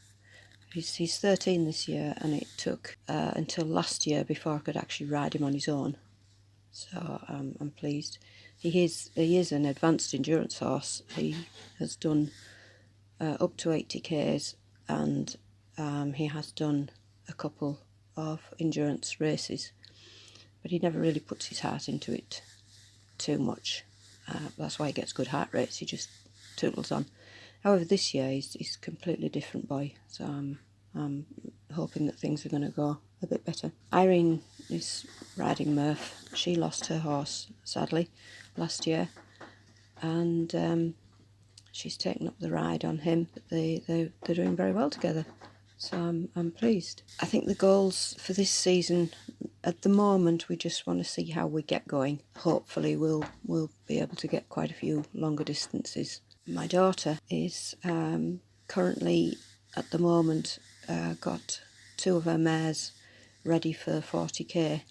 Speaker 6: he's 13 this year, and it took until last year before I could actually ride him on his own. So I'm pleased. He is an advanced endurance horse. He has done up to 80 Ks, and he has done a couple of endurance races, but he never really puts his heart into it too much. That's why he gets good heart rates. He just tootles on. However, this year he's a completely different boy, so I'm hoping that things are going to go a bit better. Irene is riding Murph. She lost her horse, sadly, last year, and she's taken up the ride on him. But they're doing very well together, so I'm pleased. I think the goals for this season, at the moment, we just want to see how we get going. Hopefully we'll be able to get quite a few longer distances. My daughter is currently, at the moment, got two of her mares ready for 40k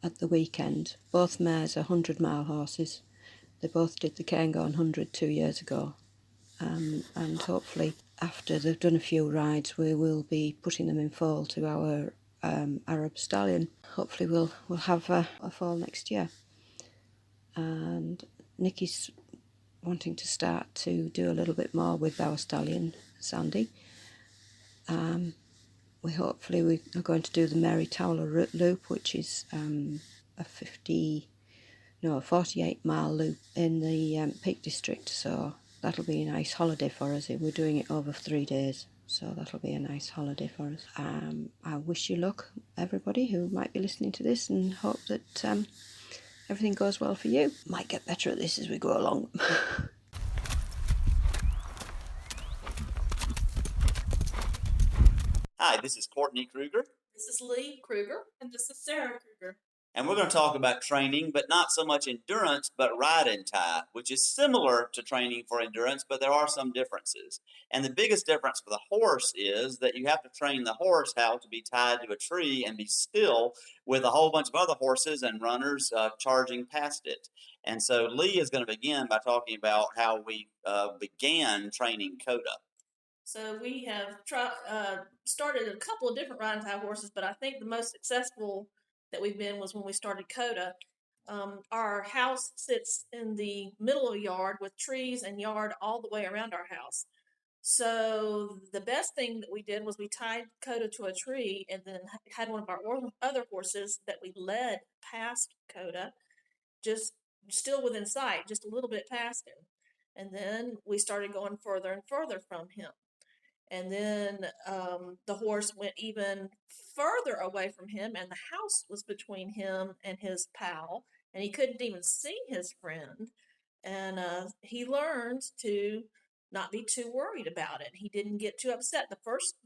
Speaker 6: at the weekend. Both mares are 100-mile horses. They both did the Cairngorm 100 2 years ago. And hopefully, after they've done a few rides, we will be putting them in foal to our Arab stallion. Hopefully we'll have a foal next year. And Nikki's wanting to start to do a little bit more with our stallion, Sandy. We are going to do the Mary Towler loop, which is a 48-mile loop in the Peak District. So that'll be a nice holiday for us. We're doing it over 3 days, so that'll be a nice holiday for us. I wish you luck, everybody who might be listening to this, and hope that everything goes well for you. Might get better at this as we go along.
Speaker 7: Hi, this is Courtney Kruger.
Speaker 8: This is Lee Kruger. And this is Sarah Kruger.
Speaker 7: And we're going to talk about training, but not so much endurance, but ride and tie, which is similar to training for endurance, but there are some differences. And the biggest difference for the horse is that you have to train the horse how to be tied to a tree and be still with a whole bunch of other horses and runners charging past it. And so Lee is going to begin by talking about how we began training Coda.
Speaker 8: So we have started a couple of different riding tie horses, but I think the most successful that we've been was when we started Coda. Our house sits in the middle of a yard with trees and yard all the way around our house. So the best thing that we did was we tied Coda to a tree and then had one of our other horses that we led past Coda, just still within sight, just a little bit past him. And then we started going further and further from him. And then the horse went even further away from him, and the house was between him and his pal, and he couldn't even see his friend. And he learned to not be too worried about it. He didn't get too upset. The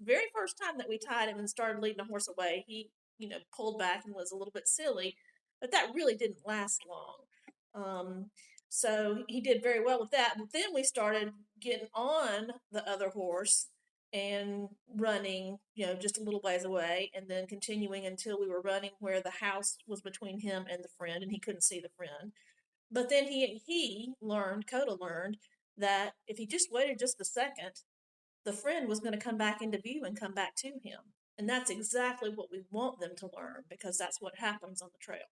Speaker 8: very first time that we tied him and started leading the horse away, he, pulled back and was a little bit silly, but that really didn't last long. So he did very well with that. But then we started getting on the other horse and running, just a little ways away, and then continuing until we were running where the house was between him and the friend, and he couldn't see the friend. But then Coda learned that if he just waited just a second, the friend was going to come back into view and come back to him. And that's exactly what we want them to learn, because that's what happens on the trail.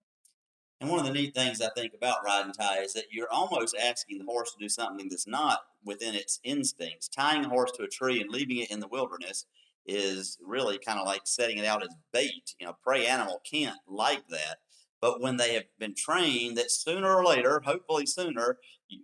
Speaker 7: And one of the neat things I think about riding tie is that you're almost asking the horse to do something that's not within its instincts. Tying a horse to a tree and leaving it in the wilderness is really kind of like setting it out as bait. Prey animal can't like that. But when they have been trained that sooner or later, hopefully sooner,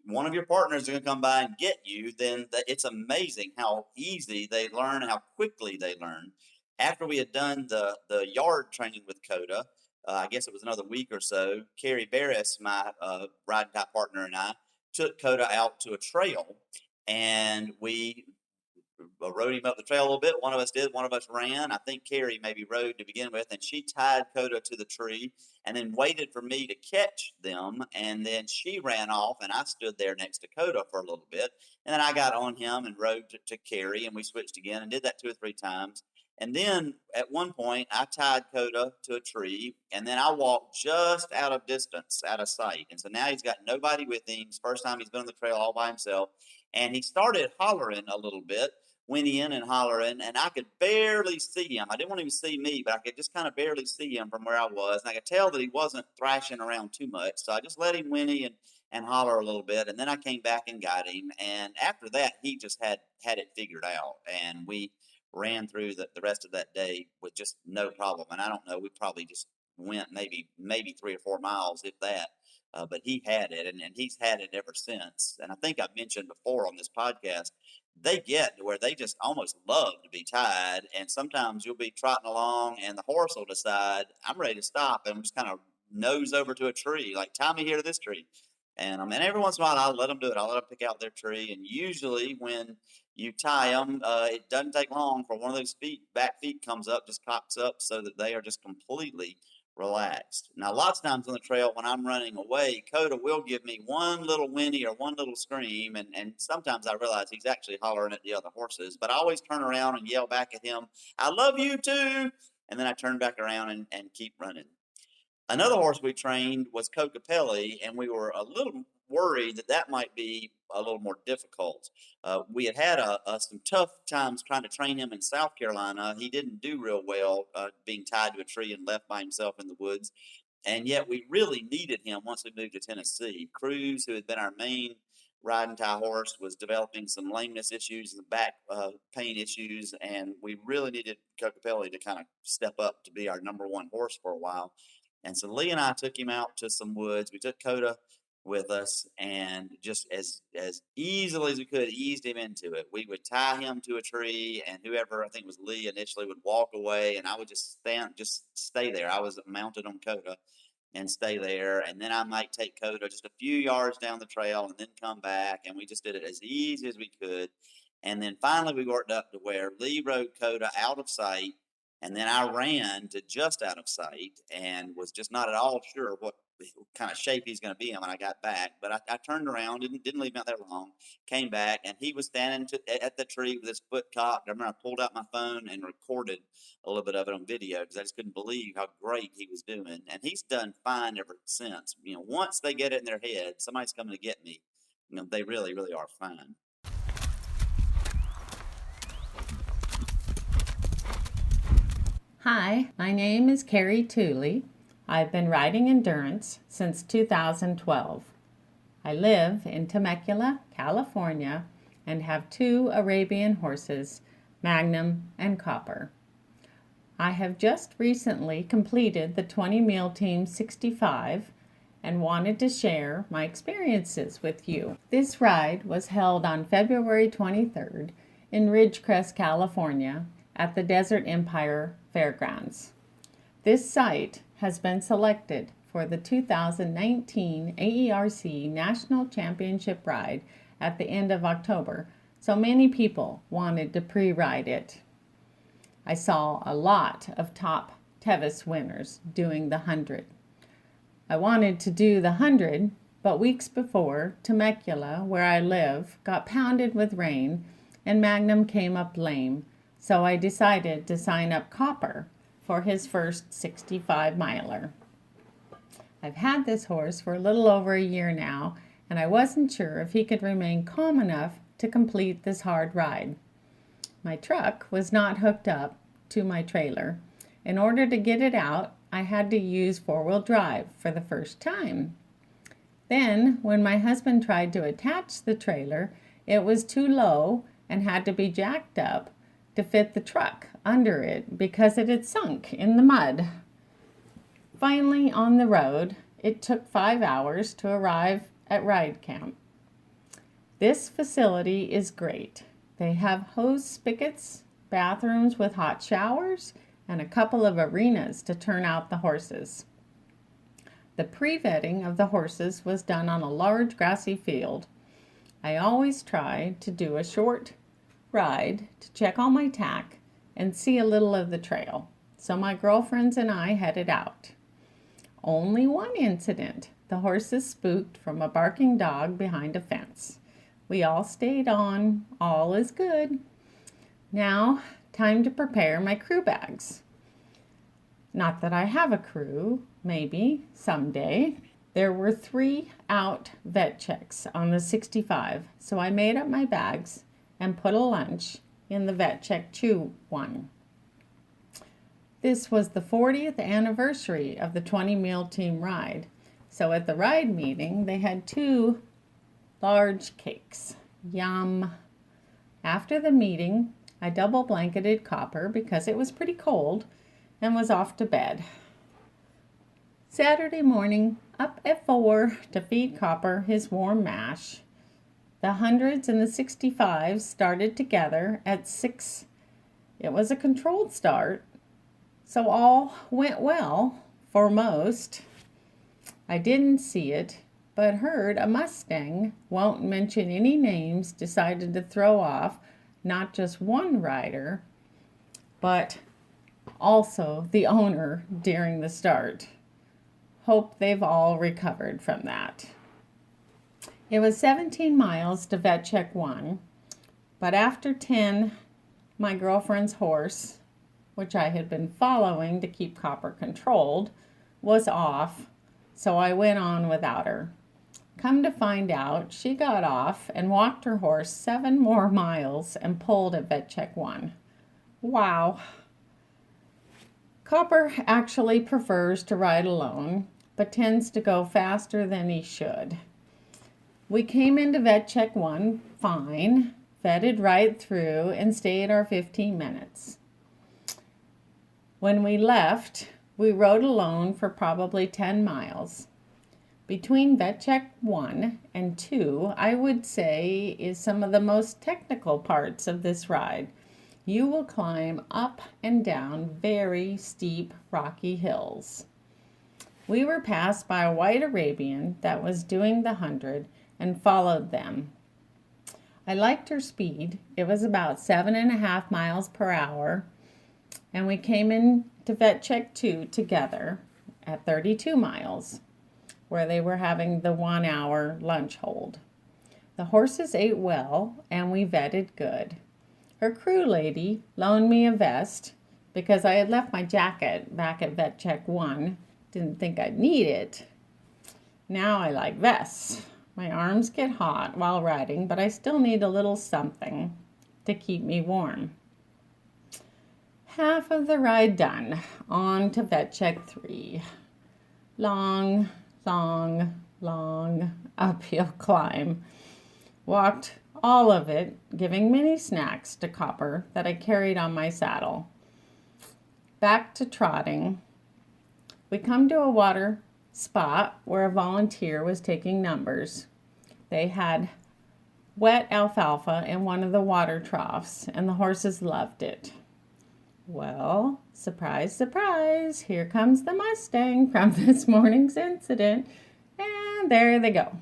Speaker 7: one of your partners is going to come by and get you, then it's amazing how easy they learn, how quickly they learn. After we had done the yard training with Coda, I guess it was another week or so, Carrie Barris, my riding tie partner, and I took Coda out to a trail, and we rode him up the trail a little bit. One of us did, one of us ran. I think Carrie maybe rode to begin with, and she tied Coda to the tree and then waited for me to catch them, and then she ran off, and I stood there next to Coda for a little bit, and then I got on him and rode to Carrie, and we switched again and did that 2 or 3 times. And then at one point, I tied Coda to a tree, and then I walked just out of distance, out of sight. And so now he's got nobody with him. It's the first time he's been on the trail all by himself. And he started hollering a little bit, whinnying and hollering, and I could barely see him. I didn't want him to see me, but I could just kind of barely see him from where I was. And I could tell that he wasn't thrashing around too much. So I just let him whinny and holler a little bit. And then I came back and got him. And after that, he just had it figured out. And we ran through the rest of that day with just no problem. And I don't know, we probably just went maybe 3 or 4 miles, if that. But he had it, and he's had it ever since. And I think I've mentioned before on this podcast, they get to where they just almost love to be tied. And sometimes you'll be trotting along, and the horse will decide, I'm ready to stop, and just kind of nose over to a tree, like, tie me here to this tree. And every once in a while, I'll let them do it. I'll let them pick out their tree. And usually when you tie them, it doesn't take long for one of those back feet comes up, just cocks up, so that they are just completely relaxed. Now, lots of times on the trail when I'm running away, Coda will give me one little whinny or one little scream, and sometimes I realize he's actually hollering at the other horses, but I always turn around and yell back at him, I love you too, and then I turn back around and keep running. Another horse we trained was Cocapelli, and we were a little worried that might be a little more difficult. We had some tough times trying to train him in South Carolina. He didn't do real well being tied to a tree and left by himself in the woods. And yet we really needed him once we moved to Tennessee. Cruz, who had been our main riding tie horse, was developing some lameness issues and back pain issues, and we really needed Cocapelli to kind of step up to be our number one horse for a while. And so Lee and I took him out to some woods. We took Coda with us, and just as easily as we could, eased him into it. We would tie him to a tree, and whoever, I think it was Lee initially, would walk away, and I would just stay there. I was mounted on Coda and stay there, and then I might take Coda just a few yards down the trail and then come back, and we just did it as easy as we could. And then finally we worked up to where Lee rode Coda out of sight, and then I ran to just out of sight and was just not at all sure what kind of shape he's going to be in when I got back. But I turned around, didn't leave him out there long, came back, and he was standing at the tree with his foot cocked. I remember I pulled out my phone and recorded a little bit of it on video because I just couldn't believe how great he was doing. And he's done fine ever since. Once they get it in their head, somebody's coming to get me, they really, really are fine.
Speaker 9: Hi, my name is Carrie Tooley. I've been riding endurance since 2012. I live in Temecula, California, and have 2 Arabian horses, Magnum and Copper. I have just recently completed the 20 Meal Team 65 and wanted to share my experiences with you. This ride was held on February 23rd in Ridgecrest, California, at the Desert Empire Fairgrounds. This site has been selected for the 2019 AERC National Championship Ride at the end of October so many people wanted to pre-ride it. I saw a lot of top Tevis winners doing the 100. I wanted to do the 100, but weeks before, Temecula, where I live, got pounded with rain and Magnum came up lame, so I decided to sign up Copper for his first 65-miler. I've had this horse for a little over a year now, and I wasn't sure if he could remain calm enough to complete this hard ride. My truck was not hooked up to my trailer. In order to get it out, I had to use four-wheel drive for the first time. Then, when my husband tried to attach the trailer, it was too low and had to be jacked up to fit the truck under it because it had sunk in the mud. Finally, on the road, it took 5 hours to arrive at Ride Camp. This facility is great. They have hose spigots, bathrooms with hot showers, and a couple of arenas to turn out the horses. The pre-vetting of the horses was done on a large grassy field. I always try to do a short ride to check all my tack and see a little of the trail. So my girlfriends and I headed out. Only one incident. The horses spooked from a barking dog behind a fence. We all stayed on. All is good. Now, time to prepare my crew bags. Not that I have a crew, maybe someday. There were 3 out vet checks on the 65, so I made up my bags and put a lunch in the vet check 2 one. This was the 40th anniversary of the 20-meal team ride, so at the ride meeting they had 2 large cakes. Yum! After the meeting, I double blanketed Copper because it was pretty cold and was off to bed. Saturday morning, up at 4 to feed Copper his warm mash. The 100s and the 65s started together at 6. It was a controlled start, so all went well for most. I didn't see it, but heard a Mustang, won't mention any names, decided to throw off not just one rider, but also the owner during the start. Hope they've all recovered from that. It was 17 miles to vet check 1, but after 10, my girlfriend's horse, which I had been following to keep Copper controlled, was off, so I went on without her. Come to find out, she got off and walked her horse 7 more miles and pulled at vet check 1. Wow. Copper actually prefers to ride alone, but tends to go faster than he should. We came into vet check 1 fine, vetted right through, and stayed our 15 minutes. When we left, we rode alone for probably 10 miles. Between vet check 1 and 2, I would say, is some of the most technical parts of this ride. You will climb up and down very steep, rocky hills. We were passed by a white Arabian that was doing the 100 and followed them. I liked her speed. It was about 7.5 miles per hour, and we came in to vet check 2 together at 32 miles, where they were having the 1-hour lunch hold. The horses ate well, and we vetted good. Her crew lady loaned me a vest because I had left my jacket back at vet check 1. Didn't think I'd need it. Now I like vests. My arms get hot while riding, but I still need a little something to keep me warm. Half of the ride done. On to vet check 3. Long uphill climb. Walked all of it, giving many snacks to Copper that I carried on my saddle. Back to trotting. We come to a water spot where a volunteer was taking numbers. They had wet alfalfa in one of the water troughs, and the horses loved it. Well, surprise, surprise, here comes the Mustang from this morning's incident, and there they go.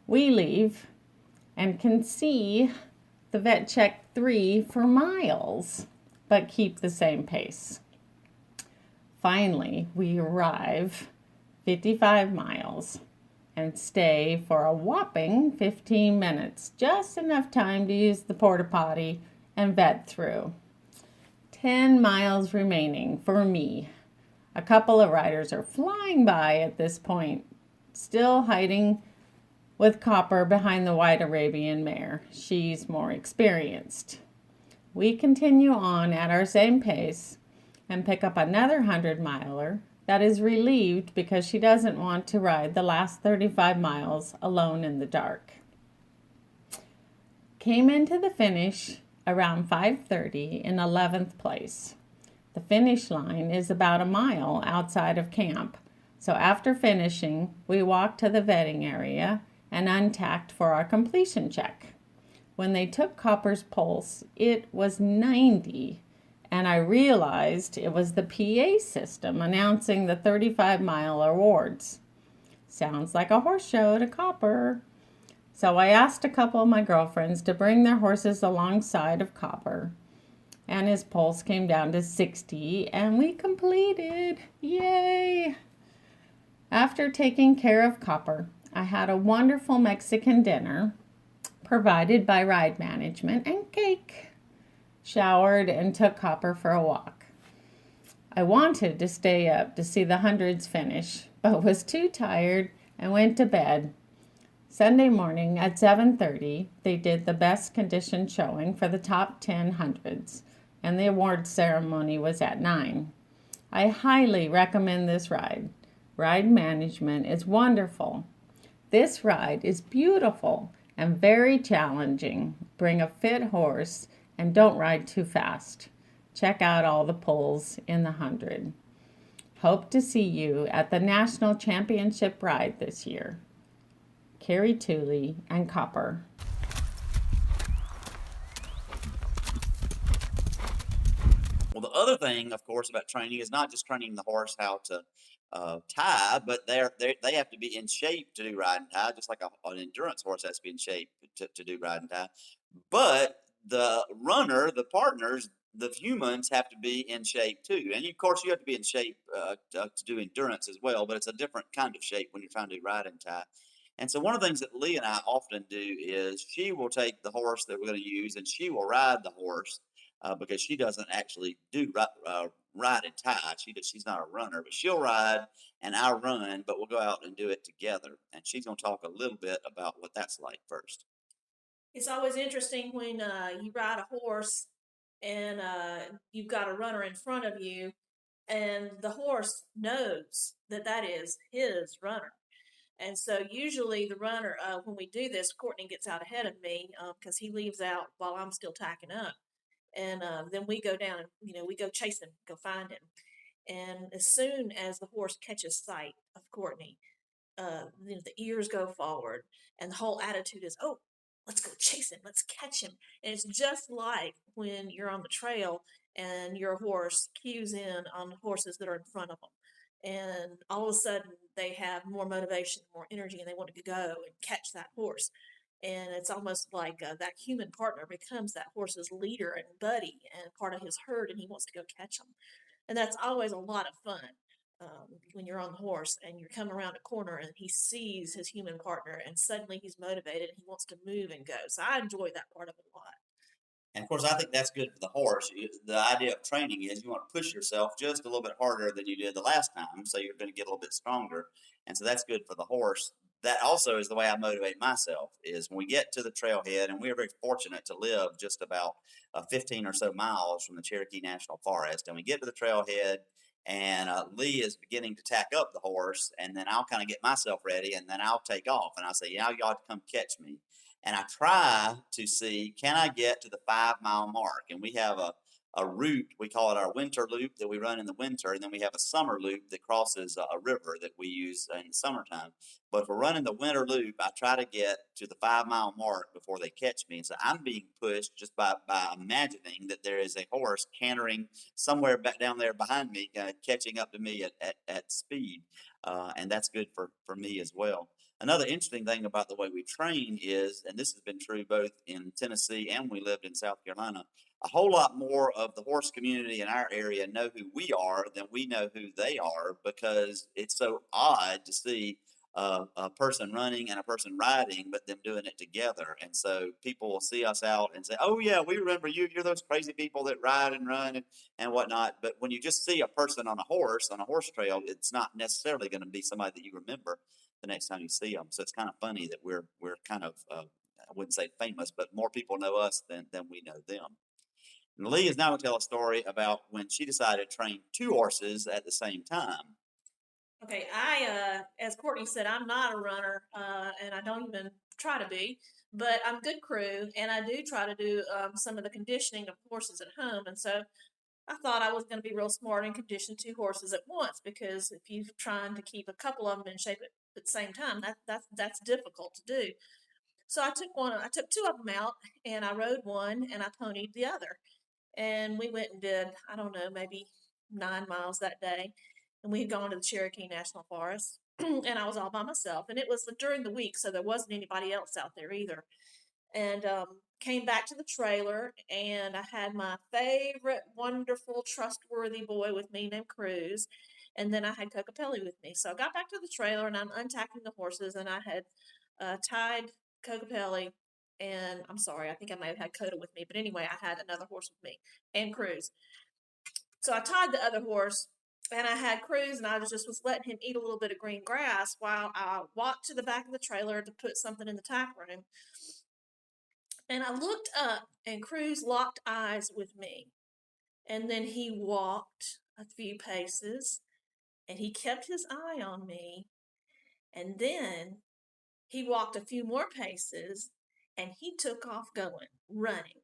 Speaker 9: We leave and can see The vet checked 3 for miles, but keep the same pace. Finally, we arrive 55 miles and stay for a whopping 15 minutes, just enough time to use the porta potty and vet through. 10 miles remaining for me. A couple of riders are flying by at this point, still hiding with Copper behind the white Arabian mare. She's more experienced. We continue on at our same pace and pick up another 100-miler that is relieved because she doesn't want to ride the last 35 miles alone in the dark. Came into the finish around 5:30 in 11th place. The finish line is about a mile outside of camp, so after finishing, we walked to the vetting area and untacked for our completion check. When they took Copper's pulse, it was 90, and I realized it was the PA system announcing the 35-mile awards. Sounds like a horse show to Copper. So I asked a couple of my girlfriends to bring their horses alongside of Copper, and his pulse came down to 60, and we completed. Yay! After taking care of Copper, I had a wonderful Mexican dinner provided by Ride Management and cake. Showered and took Copper for a walk. I wanted to stay up to see the hundreds finish, but was too tired and went to bed. Sunday morning at 7:30, they did the best condition showing for the top 10 hundreds, and the award ceremony was at 9. I highly recommend this ride. Ride Management is wonderful. This ride is beautiful and very challenging. Bring a fit horse and don't ride too fast. Check out all the pulls in the 100. Hope to see you at the National Championship ride this year. Carrie Tooley and Copper.
Speaker 7: Well, the other thing, of course, about training is not just training the horse how to tie, but they have to be in shape to do ride and tie, just like an endurance horse has to be in shape to do ride and tie. But the runner, the partners, the humans have to be in shape too. And of course, you have to be in shape to do endurance as well, but it's a different kind of shape when you're trying to do ride and tie. And so one of the things that Lee and I often do is she will take the horse that we're going to use and she will ride the horse because she doesn't actually do ride and tie. She's not a runner, but she'll ride and I run, but we'll go out and do it together. And she's going to talk a little bit about what that's like first.
Speaker 8: It's always interesting when you ride a horse and you've got a runner in front of you, and the horse knows that that is his runner. And so usually the runner, when we do this, Courtney gets out ahead of me because he leaves out while I'm still tacking up. And then we go down and, we go chase him, go find him. And as soon as the horse catches sight of Courtney, the ears go forward and the whole attitude is, oh, let's go chase him, let's catch him. And it's just like when you're on the trail and your horse cues in on horses that are in front of them. And all of a sudden they have more motivation, more energy, and they want to go and catch that horse. And it's almost like that human partner becomes that horse's leader and buddy and part of his herd, and he wants to go catch them. And that's always a lot of fun when you're on the horse and you're coming around a corner and he sees his human partner and suddenly he's motivated and he wants to move and go. So I enjoy that part of it a lot.
Speaker 7: And of course, I think that's good for the horse. The idea of training is you want to push yourself just a little bit harder than you did the last time, so you're going to get a little bit stronger. And so that's good for the horse. That also is the way I motivate myself, is when we get to the trailhead, and we are very fortunate to live just about 15 or so miles from the Cherokee National Forest, and we get to the trailhead, and Lee is beginning to tack up the horse, and then I'll kind of get myself ready, and then I'll take off, and I'll say, now you ought to come catch me. And I try to see, can I get to the 5-mile mark? And we have a route, we call it our winter loop that we run in the winter, and then we have a summer loop that crosses a river that we use in the summertime. But if we're running the winter loop, I try to get to the 5-mile mark before they catch me. And so I'm being pushed just by imagining that there is a horse cantering somewhere back down there behind me, catching up to me at speed. And that's good for me as well. Another interesting thing about the way we train is, and this has been true both in Tennessee and we lived in South Carolina, a whole lot more of the horse community in our area know who we are than we know who they are, because it's so odd to see a person running and a person riding, but them doing it together. And so people will see us out and say, "Oh yeah, we remember you. You're those crazy people that ride and run and whatnot." But when you just see a person on a horse trail, it's not necessarily going to be somebody that you remember the next time you see them. So it's kind of funny that we're kind of I wouldn't say famous, but more people know us than we know them. And Lee is now going to tell a story about when she decided to train two horses at the same time.
Speaker 8: Okay, as Courtney said, I'm not a runner, and I don't even try to be, but I'm good crew, and I do try to do some of the conditioning of horses at home. And so I thought I was going to be real smart and condition two horses at once, because if you're trying to keep a couple of them in shape at the same time, that's difficult to do. So I took two of them out, and I rode one, and I ponied the other, and we went and did, I don't know, maybe 9 miles that day, and we had gone to the Cherokee National Forest, and I was all by myself, and it was during the week, so there wasn't anybody else out there either. And came back to the trailer, and I had my favorite, wonderful, trustworthy boy with me named Cruz, and then I had Cocopelli with me. So I got back to the trailer, and I'm untacking the horses, and I had tied Cocopelli, and I'm sorry, I think I may have had Coda with me, but anyway, I had another horse with me and Cruz. So I tied the other horse, and I had Cruz, and I was letting him eat a little bit of green grass while I walked to the back of the trailer to put something in the tack room. And I looked up, and Cruz locked eyes with me. And then he walked a few paces, and he kept his eye on me. And then he walked a few more paces, and he took off going, running.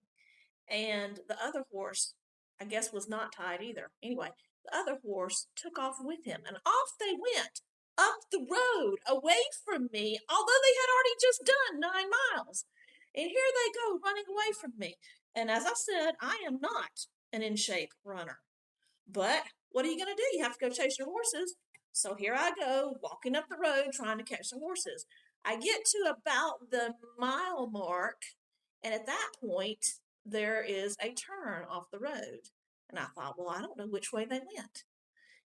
Speaker 8: And the other horse, I guess, was not tied either. Anyway, the other horse took off with him, and off they went up the road away from me, although they had already just done 9 miles. And here they go running away from me. And as I said, I am not an in shape runner. But what are you going to do? You have to go chase your horses. So here I go, walking up the road, trying to catch some horses. I get to about the mile mark, and at that point, there is a turn off the road. And I thought, well, I don't know which way they went.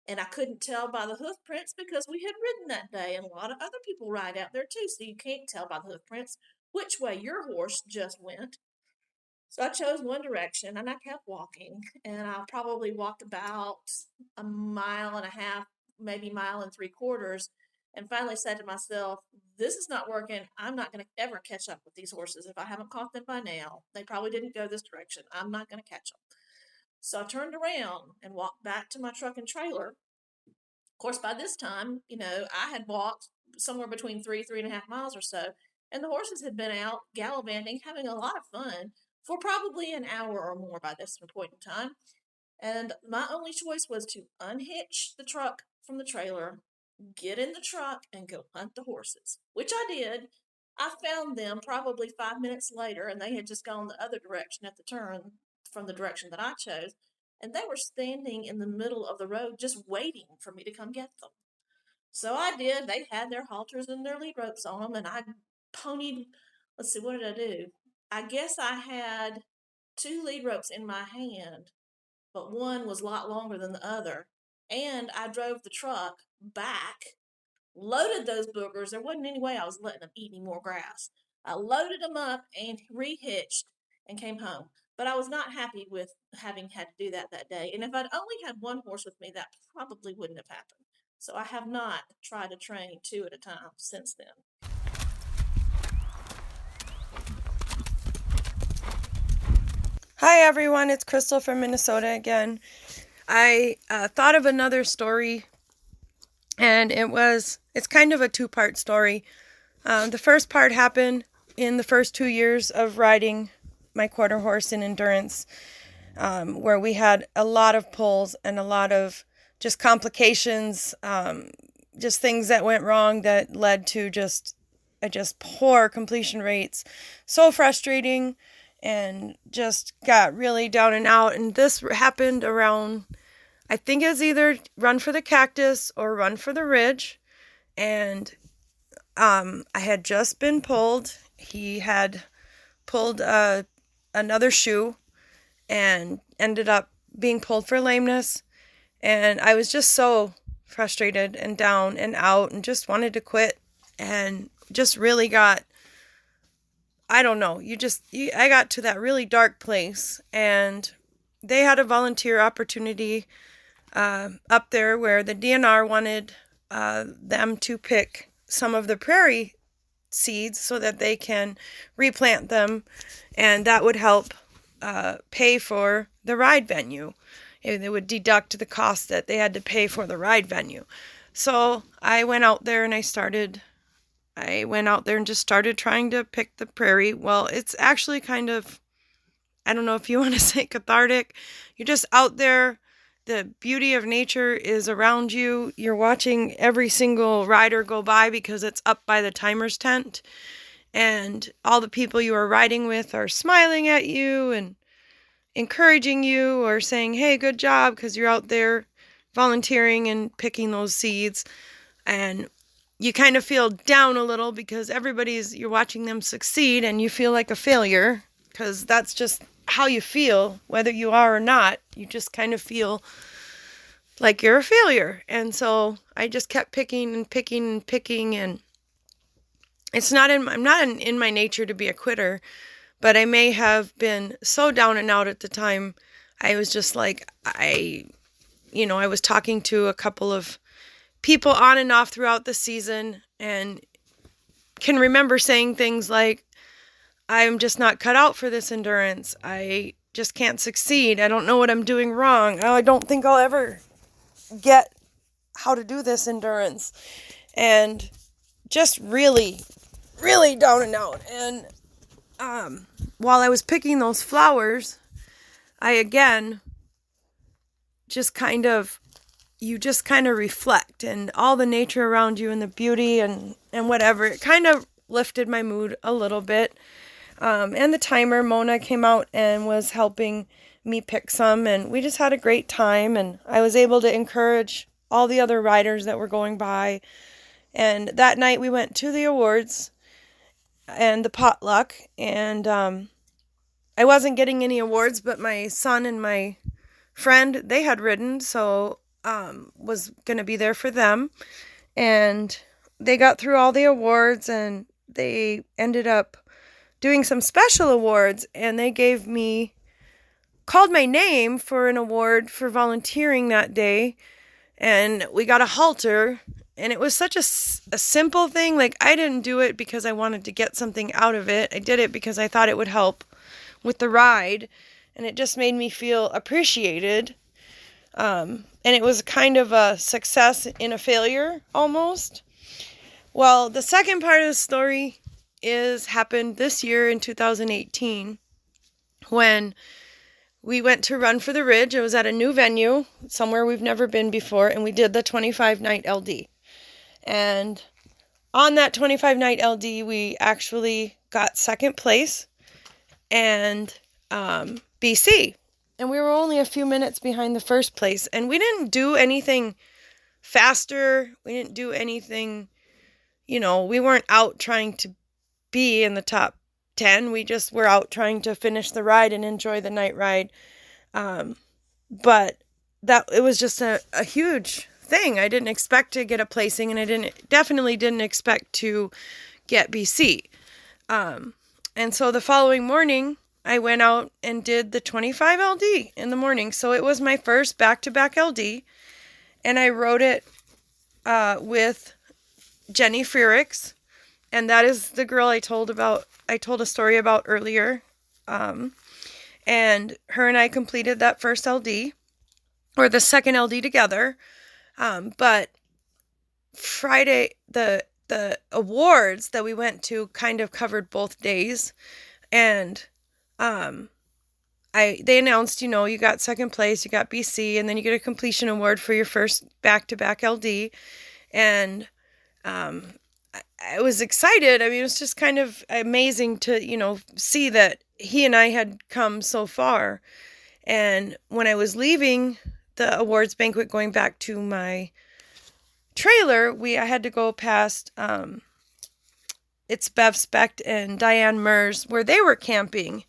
Speaker 8: And I couldn't tell by the hoof prints because we had ridden that day, and a lot of other people ride out there too, so you can't tell by the hoof prints which way your horse just went. So I chose one direction, and I kept walking, and I probably walked about a mile and a half, maybe mile and 3/4, and finally said to myself, this is not working. I'm not going to ever catch up with these horses. If I haven't caught them by now, they probably didn't go this direction. I'm not going to catch them. So I turned around and walked back to my truck and trailer. Of course, by this time, I had walked somewhere between 3.5 miles or so, and the horses had been out gallivanting, having a lot of fun for probably an hour or more by this point in time. And my only choice was to unhitch the truck from the trailer, get in the truck, and go hunt the horses, which I did. I found them probably 5 minutes later, and they had just gone the other direction at the turn from the direction that I chose. And they were standing in the middle of the road just waiting for me to come get them. So I did. They had their halters and their lead ropes on them, and I ponied. Let's see, what did I do? I guess I had 2 lead ropes in my hand, but one was a lot longer than the other. And I drove the truck back, loaded those boogers. There wasn't any way I was letting them eat any more grass. I loaded them up and rehitched and came home. But I was not happy with having had to do that day. And if I'd only had one horse with me, that probably wouldn't have happened. So I have not tried to train 2 at a time since then.
Speaker 2: Hi everyone, it's Crystal from Minnesota again. I thought of another story, and it's kind of a 2-part story. The first part happened in the first 2 years of riding my quarter horse in endurance, where we had a lot of pulls and a lot of just complications, just things that went wrong that led to just poor completion rates. So frustrating, and just got really down and out. And this happened around, I think it was either Run for the Cactus or Run for the Ridge. And
Speaker 10: I had just been pulled. He had pulled another shoe and ended up being pulled for lameness. And I was just so frustrated and down and out and just wanted to quit, and just really got, I don't know, I got to that really dark place. And they had a volunteer opportunity up there where the DNR wanted them to pick some of the prairie seeds so that they can replant them, and that would help pay for the ride venue. They would deduct the cost that they had to pay for the ride venue. So I went out there and just started trying to pick the prairie. Well, it's actually kind of, I don't know if you want to say cathartic. You're just out there. The beauty of nature is around you. You're watching every single rider go by because it's up by the timer's tent. And all the people you are riding with are smiling at you and encouraging you or saying, hey, good job, because you're out there volunteering and picking those seeds. And you kind of feel down a little because you're watching them succeed, and you feel like a failure because that's just how you feel, whether you are or not. You just kind of feel like you're a failure. And so I just kept picking and picking and picking, and I'm not in my nature to be a quitter, but I may have been so down and out at the time. I was just like, I was talking to a couple of people on and off throughout the season, and can remember saying things like, I'm just not cut out for this endurance. I just can't succeed. I don't know what I'm doing wrong. I don't think I'll ever get how to do this endurance. And just really, really down and out. And while I was picking those flowers, I again you just kind of reflect, and all the nature around you and the beauty and whatever, it kind of lifted my mood a little bit. And the timer, Mona, came out and was helping me pick some, and we just had a great time, and I was able to encourage all the other riders that were going by. And that night we went to the awards and the potluck, and I wasn't getting any awards, but my son and my friend, they had ridden, so was going to be there for them. And they got through all the awards, and they ended up doing some special awards, and they called my name for an award for volunteering that day, and we got a halter. And it was such a simple thing. Like, I didn't do it because I wanted to get something out of it. I did it because I thought it would help with the ride, and it just made me feel appreciated. And it was kind of a success in a failure, almost. Well, the second part of the story happened this year in 2018, when we went to Run for the Ridge. It was at a new venue, somewhere we've never been before, and we did the 25-night LD. And on that 25-night LD, we actually got second place and BC. And we were only a few minutes behind the first place. And we didn't do anything faster. We didn't do anything, we weren't out trying to be in the top 10. We just were out trying to finish the ride and enjoy the night ride. But it was just a huge thing. I didn't expect to get a placing, and I definitely didn't expect to get BC. And so the following morning, I went out and did the 25 LD in the morning. So it was my first back-to-back LD, and I rode it with Jenny Frericks, and that is the girl I told a story about earlier. And her and I completed that first LD, or the second LD together. But Friday, the awards that we went to kind of covered both days, and they announced, you got second place, you got BC, and then you get a completion award for your first back-to-back LD. And I was excited. I mean, it was just kind of amazing to, see that he and I had come so far. And when I was leaving the awards banquet, going back to my trailer, I had to go past it's Bev Specht and Diane Mers, where they were camping.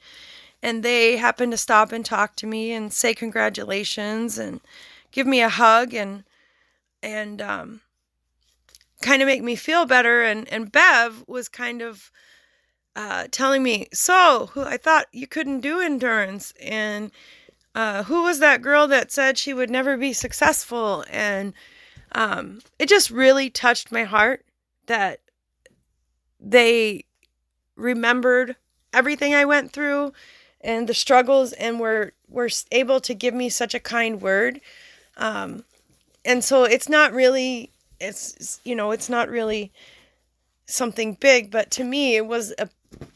Speaker 10: And they happened to stop and talk to me and say congratulations and give me a hug and kind of make me feel better. And Bev was kind of telling me, so who I thought you couldn't do endurance, and who was that girl that said she would never be successful? And it just really touched my heart that they remembered everything I went through and the struggles, and were able to give me such a kind word. And so it's not really something big, but to me it was a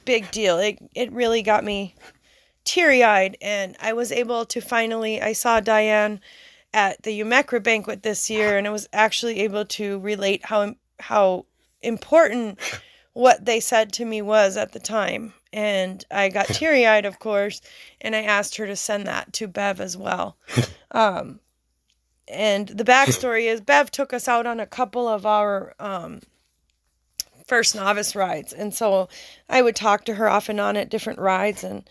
Speaker 10: big deal. It really got me teary-eyed, and I was able to I saw Diane at the UMECRA banquet this year, and I was actually able to relate how important what they said to me was at the time. And I got teary-eyed, of course, and I asked her to send that to Bev as well. And the backstory is Bev took us out on a couple of our first novice rides. And so I would talk to her off and on at different rides. And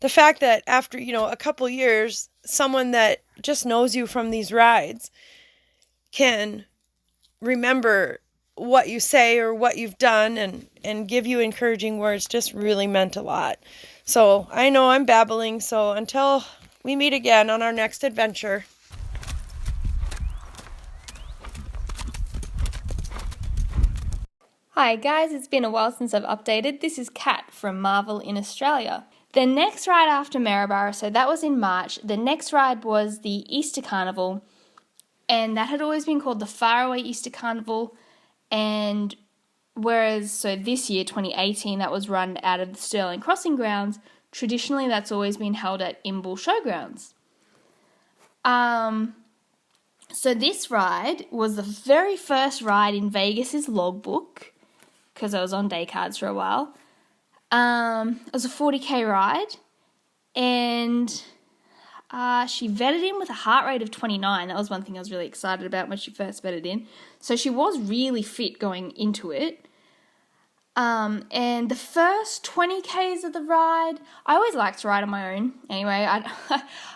Speaker 10: the fact that after, a couple years, someone that just knows you from these rides can remember what you say or what you've done and give you encouraging words just really meant a lot. So I know I'm babbling, so until we meet again on our next adventure.
Speaker 1: Hi guys, it's been a while since I've updated. This is Kat from Marvel in Australia. The next ride after Maryborough, so that was in March, the next ride was the Easter Carnival, and that had always been called the Faraway Easter Carnival. And so this year, 2018, that was run out of the Stirling Crossing grounds. Traditionally, that's always been held at Imbil Showgrounds. So this ride was the very first ride in Vegas's logbook, because I was on day cards for a while. It was a 40k ride, and she vetted in with a heart rate of 29. That was one thing I was really excited about when she first vetted in. So she was really fit going into it. And the first 20k's of the ride, I always like to ride on my own. Anyway,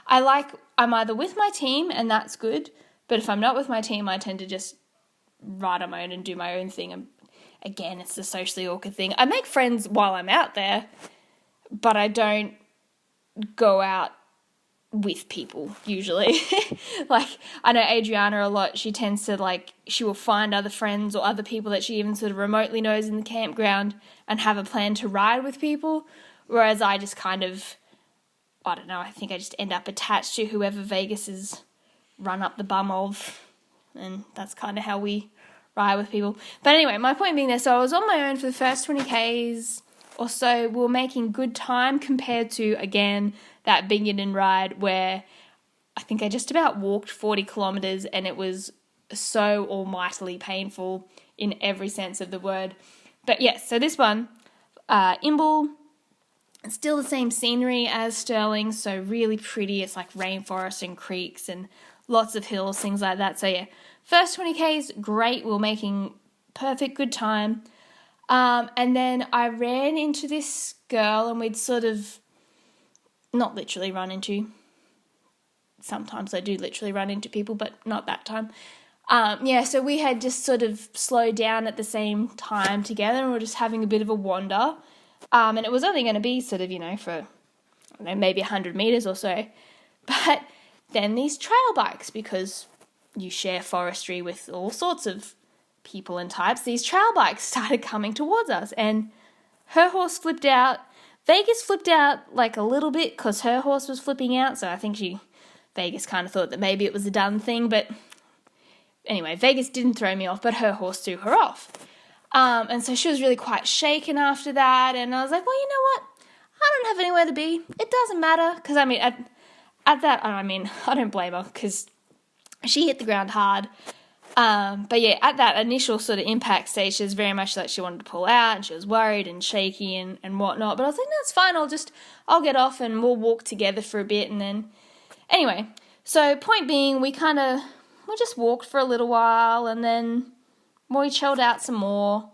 Speaker 1: I'm either with my team, and that's good. But if I'm not with my team, I tend to just ride on my own and do my own thing. And again, it's the socially awkward thing. I make friends while I'm out there, but I don't go out with people usually. Like, I know Adriana a lot. She tends to she will find other friends or other people that she even sort of remotely knows in the campground and have a plan to ride with people. Whereas I just kind of, I don't know, I think I just end up attached to whoever Vegas is run up the bum of. And that's kind of how we ride with people. But anyway, my point being there, so I was on my own for the first 20k's or so. We were making good time compared to, again, that beginning ride where I think I just about walked 40 kilometres, and it was so almightily painful in every sense of the word. But yes, so this one, Imbil, still the same scenery as Stirling, so really pretty. It's like rainforest and creeks and lots of hills, things like that. So yeah, first 20k's, great. We were making perfect good time. And then I ran into this girl, and we'd sort of not literally run into. Sometimes I do literally run into people, but not that time. So we had just sort of slowed down at the same time together, and we were just having a bit of a wander. And it was only going to be sort of, for, maybe 100 metres or so. But then these trail bikes, because you share forestry with all sorts of people and types, these trail bikes started coming towards us, and her horse flipped out. Vegas flipped out a little bit because her horse was flipping out, so I think Vegas kind of thought that maybe it was a done thing, but anyway, Vegas didn't throw me off, but her horse threw her off. And so she was really quite shaken after that, and I was like, well, you know what? I don't have anywhere to be. It doesn't matter, because, at that, I don't blame her, because she hit the ground hard. But yeah, at that initial sort of impact stage, she was very much like she wanted to pull out, and she was worried and shaky and whatnot. But I was like, that's fine. I'll get off and we'll walk together for a bit. And then, anyway, so point being, we just walked for a little while, and then we chilled out some more.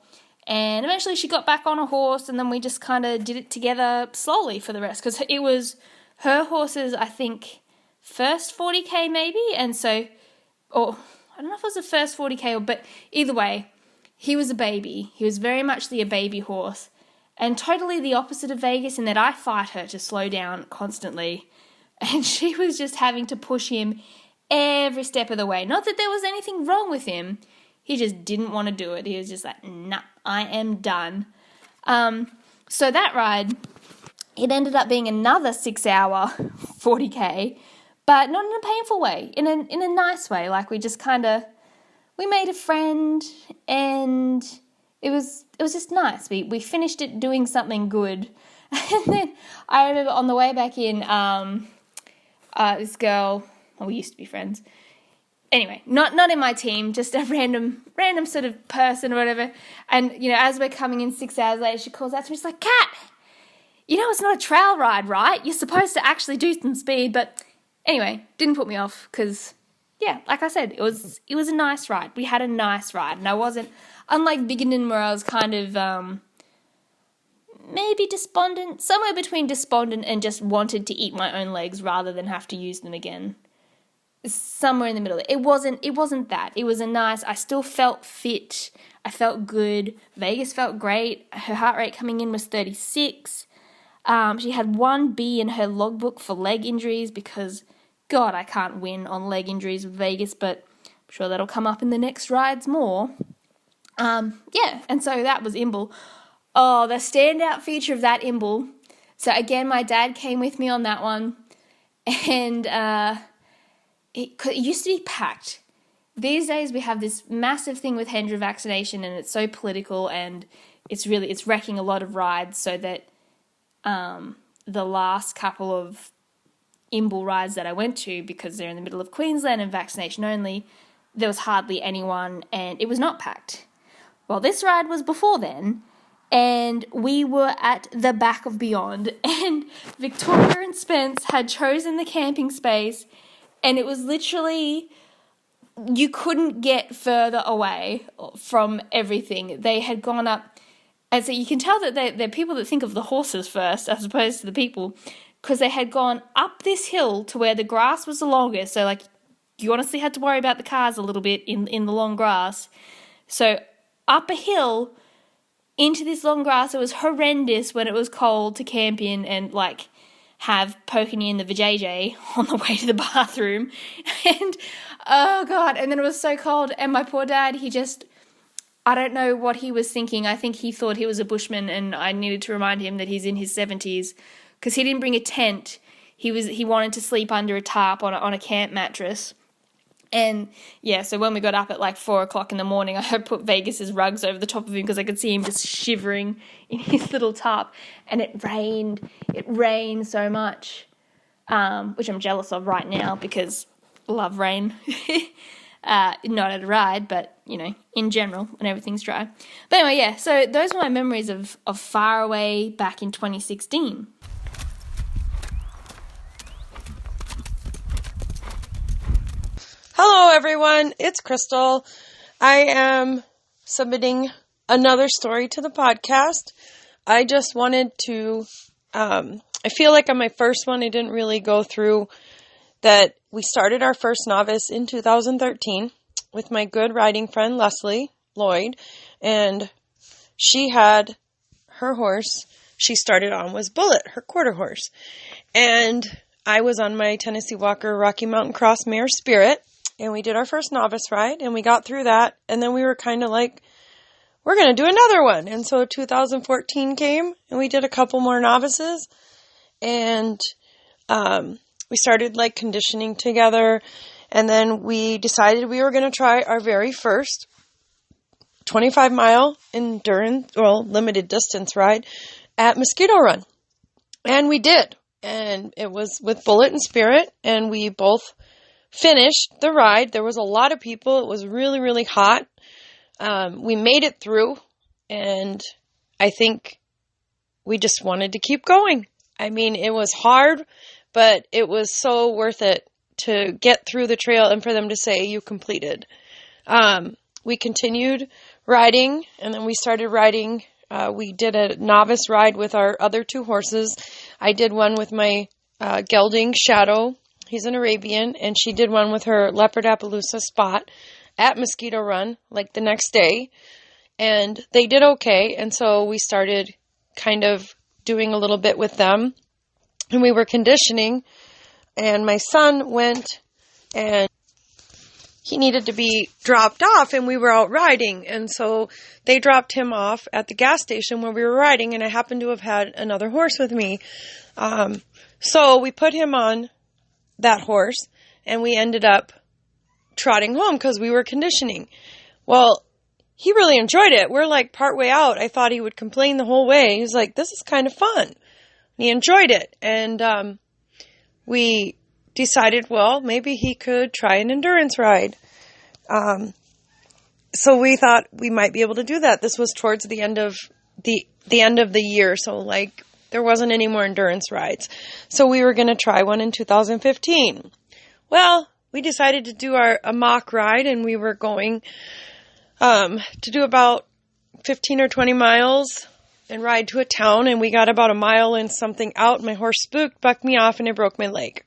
Speaker 11: And eventually she got back on a horse, and then we just kind of did it together slowly for the rest, because it was her horse's, I think, first 40K maybe, and so, or I don't know if it was the first 40K, but either way, he was a baby. He was very much a baby horse, and totally the opposite of Vegas in that I fight her to slow down constantly, and she was just having to push him every step of the way. Not that there was anything wrong with him, he just didn't want to do it. He was just like, nah, I am done. So that ride, it ended up being another 6-hour 40K, but not in a painful way, in a nice way. Like we just we made a friend, and it was just nice. We finished it doing something good. And then I remember on the way back in, this girl, well, we used to be friends. Anyway, not in my team, just a random sort of person or whatever. And, as we're coming in 6 hours later, she calls out to me, she's like, Kat, it's not a trail ride, right? You're supposed to actually do some speed. But anyway, didn't put me off because, yeah, like I said, it was a nice ride. We had a nice ride, and I wasn't, unlike Biggin where I was kind of maybe despondent, somewhere between despondent and just wanted to eat my own legs rather than have to use them again. Somewhere in the middle. It wasn't that. It was I still felt fit. I felt good. Vegas felt great. Her heart rate coming in was 36. She had 1 B in her logbook for leg injuries because, God, I can't win on leg injuries with Vegas, but I'm sure that'll come up in the next rides more. Yeah, and so that was Imbil. Oh, the standout feature of that Imbil. So again, my dad came with me on that one, and it used to be packed. These days we have this massive thing with Hendra vaccination, and it's so political, and it's wrecking a lot of rides, so that the last couple of Imbil rides that I went to, because they're in the middle of Queensland and vaccination only, there was hardly anyone, and it was not packed. Well, this ride was before then, and we were at the back of Beyond, and Victoria and Spence had chosen the camping space, and it was literally, you couldn't get further away from everything. They had gone up, and so you can tell that they're people that think of the horses first as opposed to the people, because they had gone up this hill to where the grass was the longest, so like you honestly had to worry about the cars a little bit in the long grass. So up a hill into this long grass, it was horrendous when it was cold to camp in and like have poking you in the vajayjay on the way to the bathroom. And oh God, and then it was so cold, and my poor dad, I don't know what he was thinking. I think he thought he was a bushman, and I needed to remind him that he's in his 70s, because he didn't bring a tent. He wanted to sleep under a tarp on a camp mattress. And yeah, so when we got up at like 4 o'clock in the morning, I had put Vegas's rugs over the top of him because I could see him just shivering in his little tarp. And it rained so much, which I'm jealous of right now because I love rain. Not at a ride, but in general when everything's dry. But anyway, yeah, so those were my memories of Far Away back in 2016.
Speaker 10: Hello, everyone. It's Crystal. I am submitting another story to the podcast. I just wanted to, I feel like on my first one, I didn't really go through that. We started our first novice in 2013 with my good riding friend, Leslie Lloyd, and she had her horse she started on was Bullet, her quarter horse. And I was on my Tennessee Walker Rocky Mountain Cross Mare Spirit. And we did our first novice ride, and we got through that, and then we were kind of like, we're going to do another one. And so 2014 came, and we did a couple more novices, and we started like conditioning together, and then we decided we were going to try our very first 25-mile endurance, limited distance ride at Mosquito Run. And we did, and it was with Bullet and Spirit, and we both finished the ride. There was a lot of people. It was really, really hot. We made it through, and I think we just wanted to keep going. I mean, it was hard, but it was so worth it to get through the trail and for them to say you completed. We continued riding, and then we started riding. We did a novice ride with our other 2 horses. I did one with my gelding Shadow. He's an Arabian, and she did one with her Leopard Appaloosa Spot at Mosquito Run, like the next day. And they did okay, and so we started kind of doing a little bit with them. And we were conditioning, and my son went, and he needed to be dropped off, and we were out riding. And so they dropped him off at the gas station where we were riding, and I happened to have had another horse with me. So we put him on that horse, and we ended up trotting home because we were conditioning. Well, he really enjoyed it. We're like partway out. I thought he would complain the whole way. He was like, this is kind of fun. He enjoyed it. And we decided, well, maybe he could try an endurance ride. So we thought we might be able to do that. This was towards the end of the end of the year. So like there wasn't any more endurance rides. So we were going to try one in 2015. Well, we decided to do a mock ride, and we were going to do about 15 or 20 miles and ride to a town, and we got about a mile and something out. My horse spooked, bucked me off, and I broke my leg.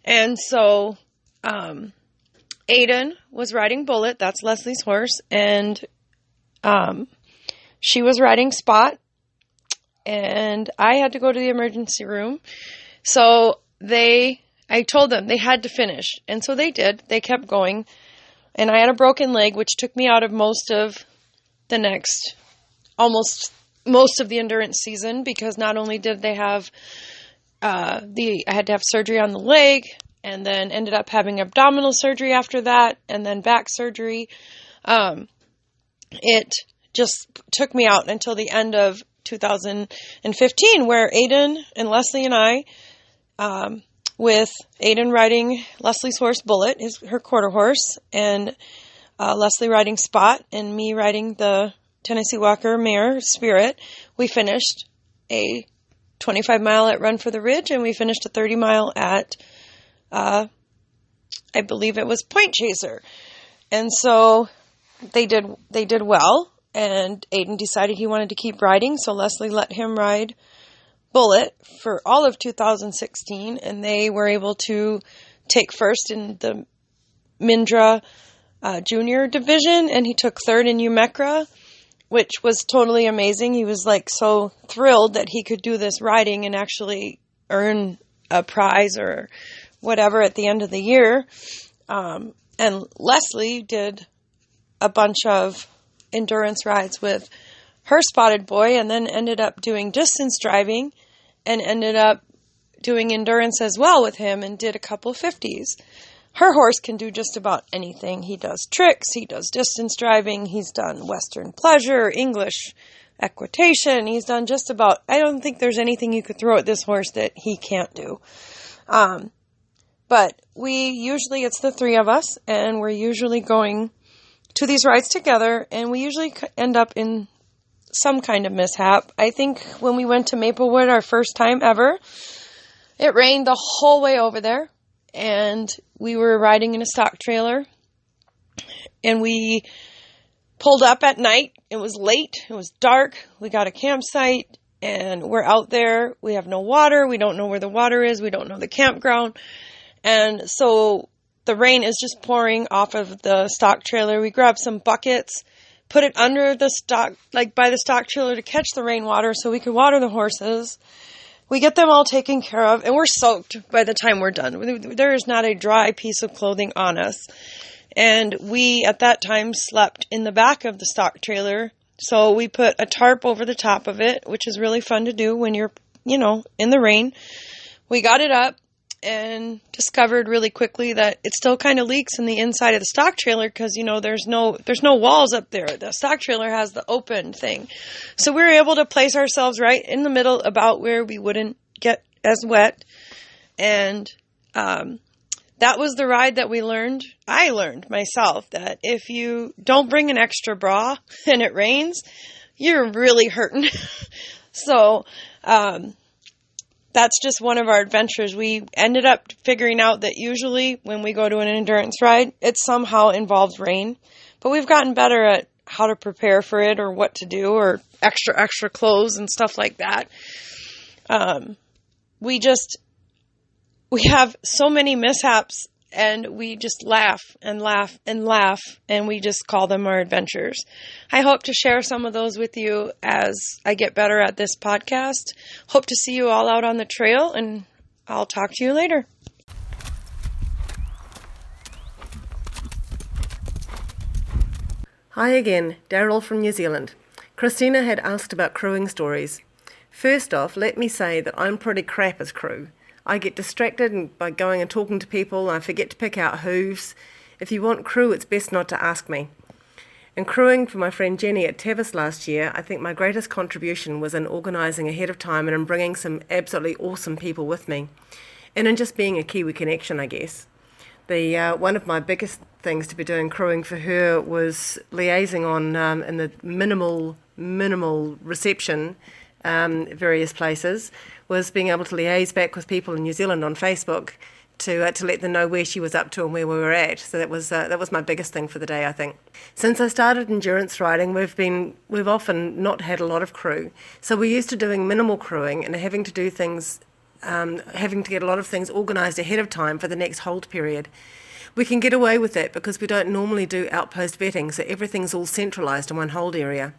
Speaker 10: And so Aiden was riding Bullet, that's Leslie's horse, and she was riding Spot, and I had to go to the emergency room. So I told them they had to finish, and so they did. They kept going. And I had a broken leg, which took me out of most of the endurance season, because not only did they have I had to have surgery on the leg, and then ended up having abdominal surgery after that, and then back surgery. It just took me out until the end of 2015, where Aiden and Leslie and I, with Aiden riding Leslie's horse Bullet, her quarter horse, and Leslie riding Spot, and me riding the Tennessee Walker mare Spirit, we finished a 25-mile at Run for the Ridge, and we finished a 30-mile at, I believe it was Point Chaser. And so they did well, and Aiden decided he wanted to keep riding, so Leslie let him ride Bullet for all of 2016, and they were able to take first in the Mindra junior division, and he took third in UMECRA, which was totally amazing. He was like so thrilled that he could do this riding and actually earn a prize or whatever at the end of the year. And Leslie did a bunch of endurance rides with her Spotted Boy, and then ended up doing distance driving, and ended up doing endurance as well with him, and did a couple 50s. Her horse can do just about anything. He does tricks, he does distance driving, he's done Western pleasure, English equitation, he's done just about, I don't think there's anything you could throw at this horse that he can't do. But it's the 3 of us, and we're usually going to these rides together, and we usually end up in some kind of mishap. I think when we went to Maplewood our first time ever, it rained the whole way over there, and we were riding in a stock trailer, and we pulled up at night. It was late, it was dark, we got a campsite, and we're out there, we have no water, we don't know where the water is, we don't know the campground, and so the rain is just pouring off of the stock trailer. We grabbed some buckets, put it under the stock, like by the stock trailer, to catch the rainwater so we could water the horses. We get them all taken care of, and we're soaked by the time we're done. There is not a dry piece of clothing on us. And we, at that time, slept in the back of the stock trailer. So we put a tarp over the top of it, which is really fun to do when you're, in the rain. We got it up and discovered really quickly that it still kind of leaks in the inside of the stock trailer because, there's no walls up there. The stock trailer has the open thing. So we were able to place ourselves right in the middle, about where we wouldn't get as wet. And that was the ride that I learned myself, that if you don't bring an extra bra and it rains, you're really hurting. So that's just one of our adventures. We ended up figuring out that usually when we go to an endurance ride, it somehow involves rain. But we've gotten better at how to prepare for it or what to do or extra clothes and stuff like that. We have so many mishaps, and we just laugh and laugh and laugh, and we just call them our adventures. I hope to share some of those with you as I get better at this podcast. Hope to see you all out on the trail, and I'll talk to you later.
Speaker 4: Hi again, Daryl from New Zealand. Christina had asked about crewing stories. First off, let me say that I'm pretty crap as crew. I get distracted by going and talking to people, and I forget to pick out hooves. If you want crew, it's best not to ask me. In crewing for my friend Jenny at Tevis last year, I think my greatest contribution was in organising ahead of time and in bringing some absolutely awesome people with me. And in just being a Kiwi connection, I guess. One of my biggest things to be doing crewing for her was liaising on in the minimal reception various places, was being able to liaise back with people in New Zealand on Facebook to let them know where she was up to and where we were at. So that was my biggest thing for the day, I think. Since I started endurance riding, we've often not had a lot of crew. So we're used to doing minimal crewing and having to do things, having to get a lot of things organised ahead of time for the next hold period. We can get away with that because we don't normally do outpost vetting, so everything's all centralised in one hold area.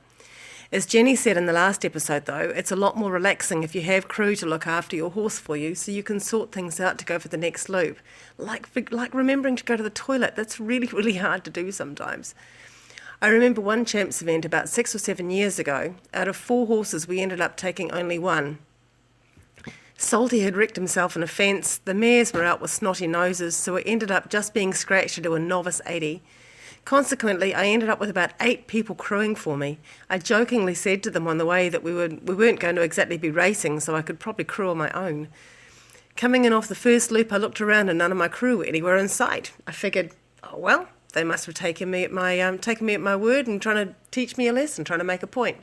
Speaker 4: As Jenny said in the last episode, though, it's a lot more relaxing if you have crew to look after your horse for you, so you can sort things out to go for the next loop. Like remembering to go to the toilet, that's really, really hard to do sometimes. I remember one champs event about 6 or 7 years ago. Out of 4 horses, we ended up taking only 1. Salty had wrecked himself in a fence, the mares were out with snotty noses, so it ended up just being scratched to do a novice 80. Consequently, I ended up with about 8 people crewing for me. I jokingly said to them on the way that we weren't going to exactly be racing, so I could probably crew on my own. Coming in off the first loop, I looked around and none of my crew were anywhere in sight. I figured, oh well, they must have taken me at my word and trying to teach me a lesson, trying to make a point.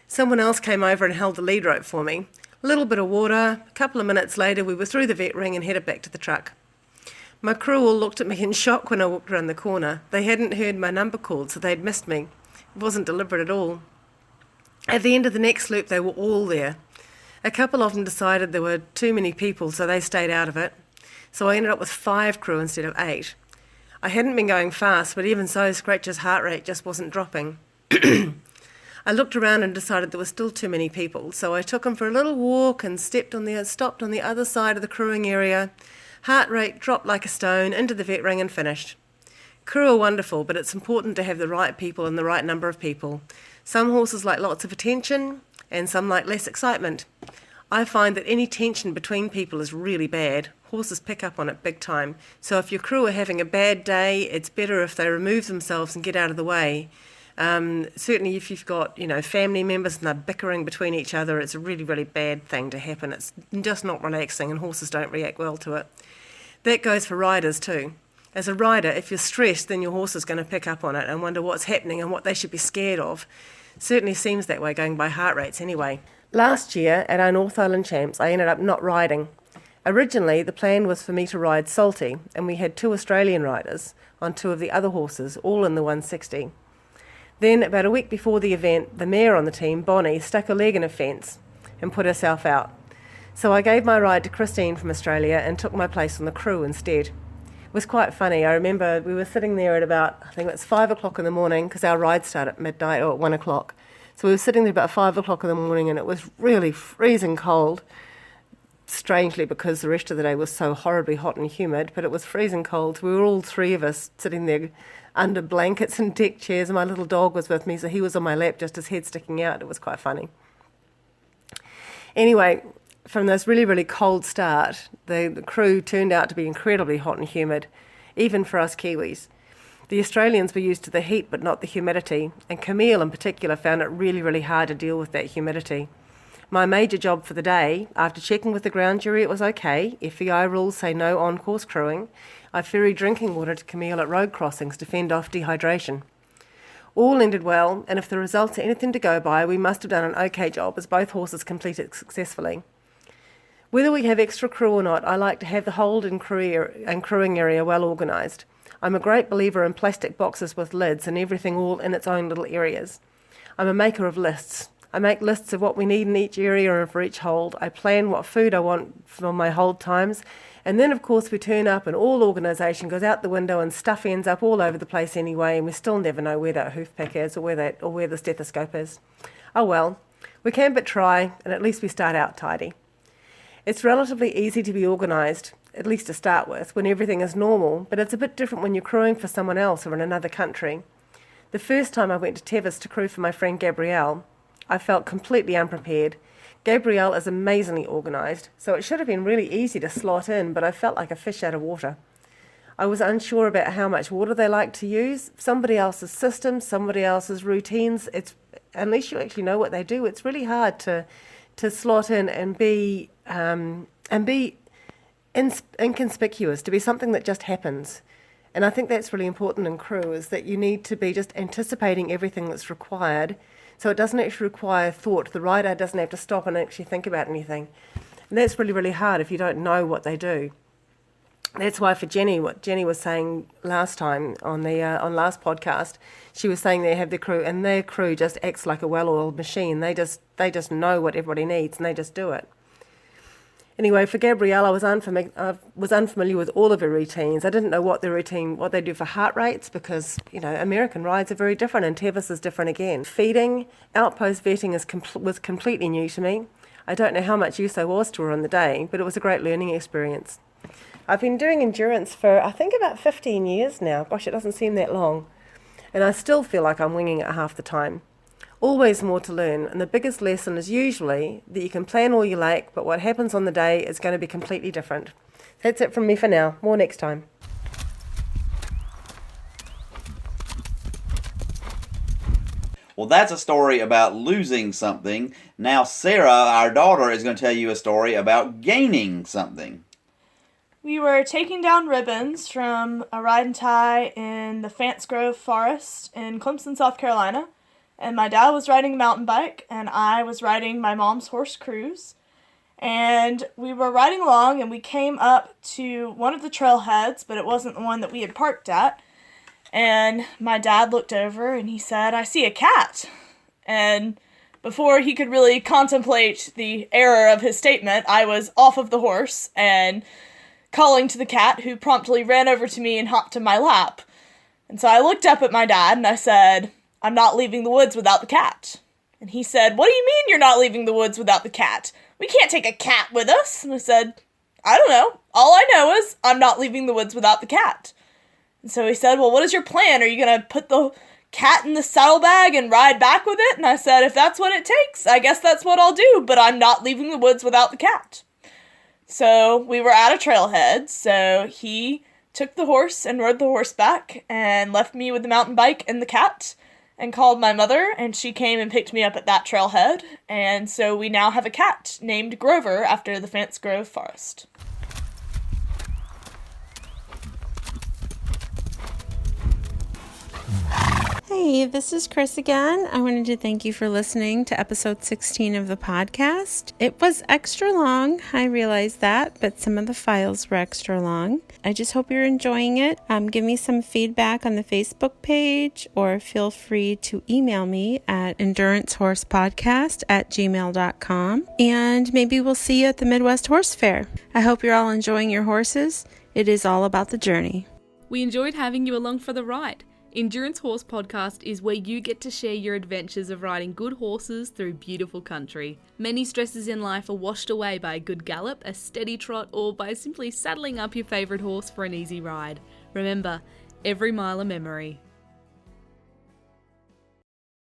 Speaker 4: Someone else came over and held the lead rope for me. A little bit of water. A couple of minutes later, we were through the vet ring and headed back to the truck. My crew all looked at me in shock when I walked around the corner. They hadn't heard my number called, so they'd missed me. It wasn't deliberate at all. At the end of the next loop, they were all there. A couple of them decided there were too many people, so they stayed out of it. So I ended up with 5 crew instead of 8. I hadn't been going fast, but even so, Scratch's heart rate just wasn't dropping. I looked around and decided there were still too many people, so I took him for a little walk and stopped on the other side of the crewing area. Heart rate dropped like a stone, into the vet ring and finished. Crew are wonderful, but it's important to have the right people and the right number of people. Some horses like lots of attention, and some like less excitement. I find that any tension between people is really bad. Horses pick up on it big time. So if your crew are having a bad day, it's better if they remove themselves and get out of the way. Certainly if you've got, family members and they're bickering between each other, it's a really, really bad thing to happen. It's just not relaxing and horses don't react well to it. That goes for riders too. As a rider, if you're stressed, then your horse is going to pick up on it and wonder what's happening and what they should be scared of. Certainly seems that way going by heart rates anyway. Last year at our North Island Champs, I ended up not riding. Originally, the plan was for me to ride Salty, and we had 2 Australian riders on 2 of the other horses, all in the 160. Then, about a week before the event, the mare on the team, Bonnie, stuck her leg in a fence and put herself out. So I gave my ride to Christine from Australia and took my place on the crew instead. It was quite funny. I remember we were sitting there at about, I think it was 5 o'clock in the morning, because our ride started at midnight or at 1 o'clock. So we were sitting there about 5 o'clock in the morning and it was really freezing cold, strangely because the rest of the day was so horribly hot and humid, but it was freezing cold. We were all 3 of us sitting there under blankets and deck chairs, and my little dog was with me, so he was on my lap, just his head sticking out. It was quite funny. Anyway, from this really, really cold start, the crew turned out to be incredibly hot and humid, even for us Kiwis. The Australians were used to the heat but not the humidity, and Camille in particular found it really, really hard to deal with that humidity. My major job for the day, after checking with the ground jury it was okay, FEI rules say no on-course crewing, I ferried drinking water to Camille at road crossings to fend off dehydration. All ended well, and if the results are anything to go by, we must have done an okay job as both horses completed successfully. Whether we have extra crew or not, I like to have the hold and crewing area well organised. I'm a great believer in plastic boxes with lids and everything all in its own little areas. I'm a maker of lists. I make lists of what we need in each area and for each hold. I plan what food I want for my hold times. And then, of course, we turn up and all organisation goes out the window and stuff ends up all over the place anyway, and we still never know where that hoof pick is or where the stethoscope is. Oh well, we can but try, and at least we start out tidy. It's relatively easy to be organised, at least to start with, when everything is normal, but it's a bit different when you're crewing for someone else or in another country. The first time I went to Tevis to crew for my friend Gabrielle, I felt completely unprepared. Gabrielle is amazingly organised, so it should have been really easy to slot in, but I felt like a fish out of water. I was unsure about how much water they like to use, somebody else's system, somebody else's routines. Unless you actually know what they do, it's really hard to slot in and be inconspicuous, to be something that just happens. And I think that's really important in crew, is that you need to be just anticipating everything that's required, so it doesn't actually require thought. The rider doesn't have to stop and actually think about anything. And that's really, really hard if you don't know what they do. That's why for Jenny, what Jenny was saying last time on last podcast, she was saying they have their crew, and their crew just acts like a well-oiled machine. They just know what everybody needs, and they just do it. Anyway, for Gabrielle, I was unfamiliar with all of her routines. I didn't know what they do for heart rates, because, American rides are very different and Tevis is different again. Feeding, outpost vetting was completely new to me. I don't know how much use there was to her on the day, but it was a great learning experience. I've been doing endurance for, I think, about 15 years now. Gosh, it doesn't seem that long. And I still feel like I'm winging it half the time. Always more to learn, and the biggest lesson is usually that you can plan all you like, but what happens on the day is going to be completely different. That's it from me for now. More next time.
Speaker 7: Well, that's a story about losing something. Now Sarah, our daughter, is going to tell you a story about gaining something.
Speaker 12: We were taking down ribbons from a ride and tie in the Fance Grove Forest in Clemson, South Carolina. And my dad was riding a mountain bike, and I was riding my mom's horse Cruise. And we were riding along, and we came up to one of the trailheads, but it wasn't the one that we had parked at. And my dad looked over, and he said, "I see a cat." And before he could really contemplate the error of his statement, I was off of the horse and calling to the cat, who promptly ran over to me and hopped in my lap. And so I looked up at my dad, and I said, "I'm not leaving the woods without the cat." And he said, "What do you mean you're not leaving the woods without the cat? We can't take a cat with us." And I said, "I don't know. All I know is I'm not leaving the woods without the cat." And so he said, "Well, what is your plan? Are you going to put the cat in the saddlebag and ride back with it?" And I said, "If that's what it takes, I guess that's what I'll do, but I'm not leaving the woods without the cat." So we were at a trailhead, so he took the horse and rode the horse back and left me with the mountain bike and the cat, and called my mother, and she came and picked me up at that trailhead, and so we now have a cat named Grover after the Fance Grove Forest.
Speaker 2: Hey, this is Chris again. I wanted to thank you for listening to episode 16 of the podcast. It was extra long, I realized that, but some of the files were extra long. I just hope you're enjoying it. Give me some feedback on the Facebook page, or feel free to email me at endurancehorsepodcast@gmail.com, and maybe we'll see you at the Midwest Horse Fair. I hope you're all enjoying your horses. It is all about the journey.
Speaker 1: We enjoyed having you along for the ride. Endurance Horse Podcast is where you get to share your adventures of riding good horses through beautiful country. Many stresses in life are washed away by a good gallop, a steady trot, or by simply saddling up your favourite horse for an easy ride. Remember, every mile a memory.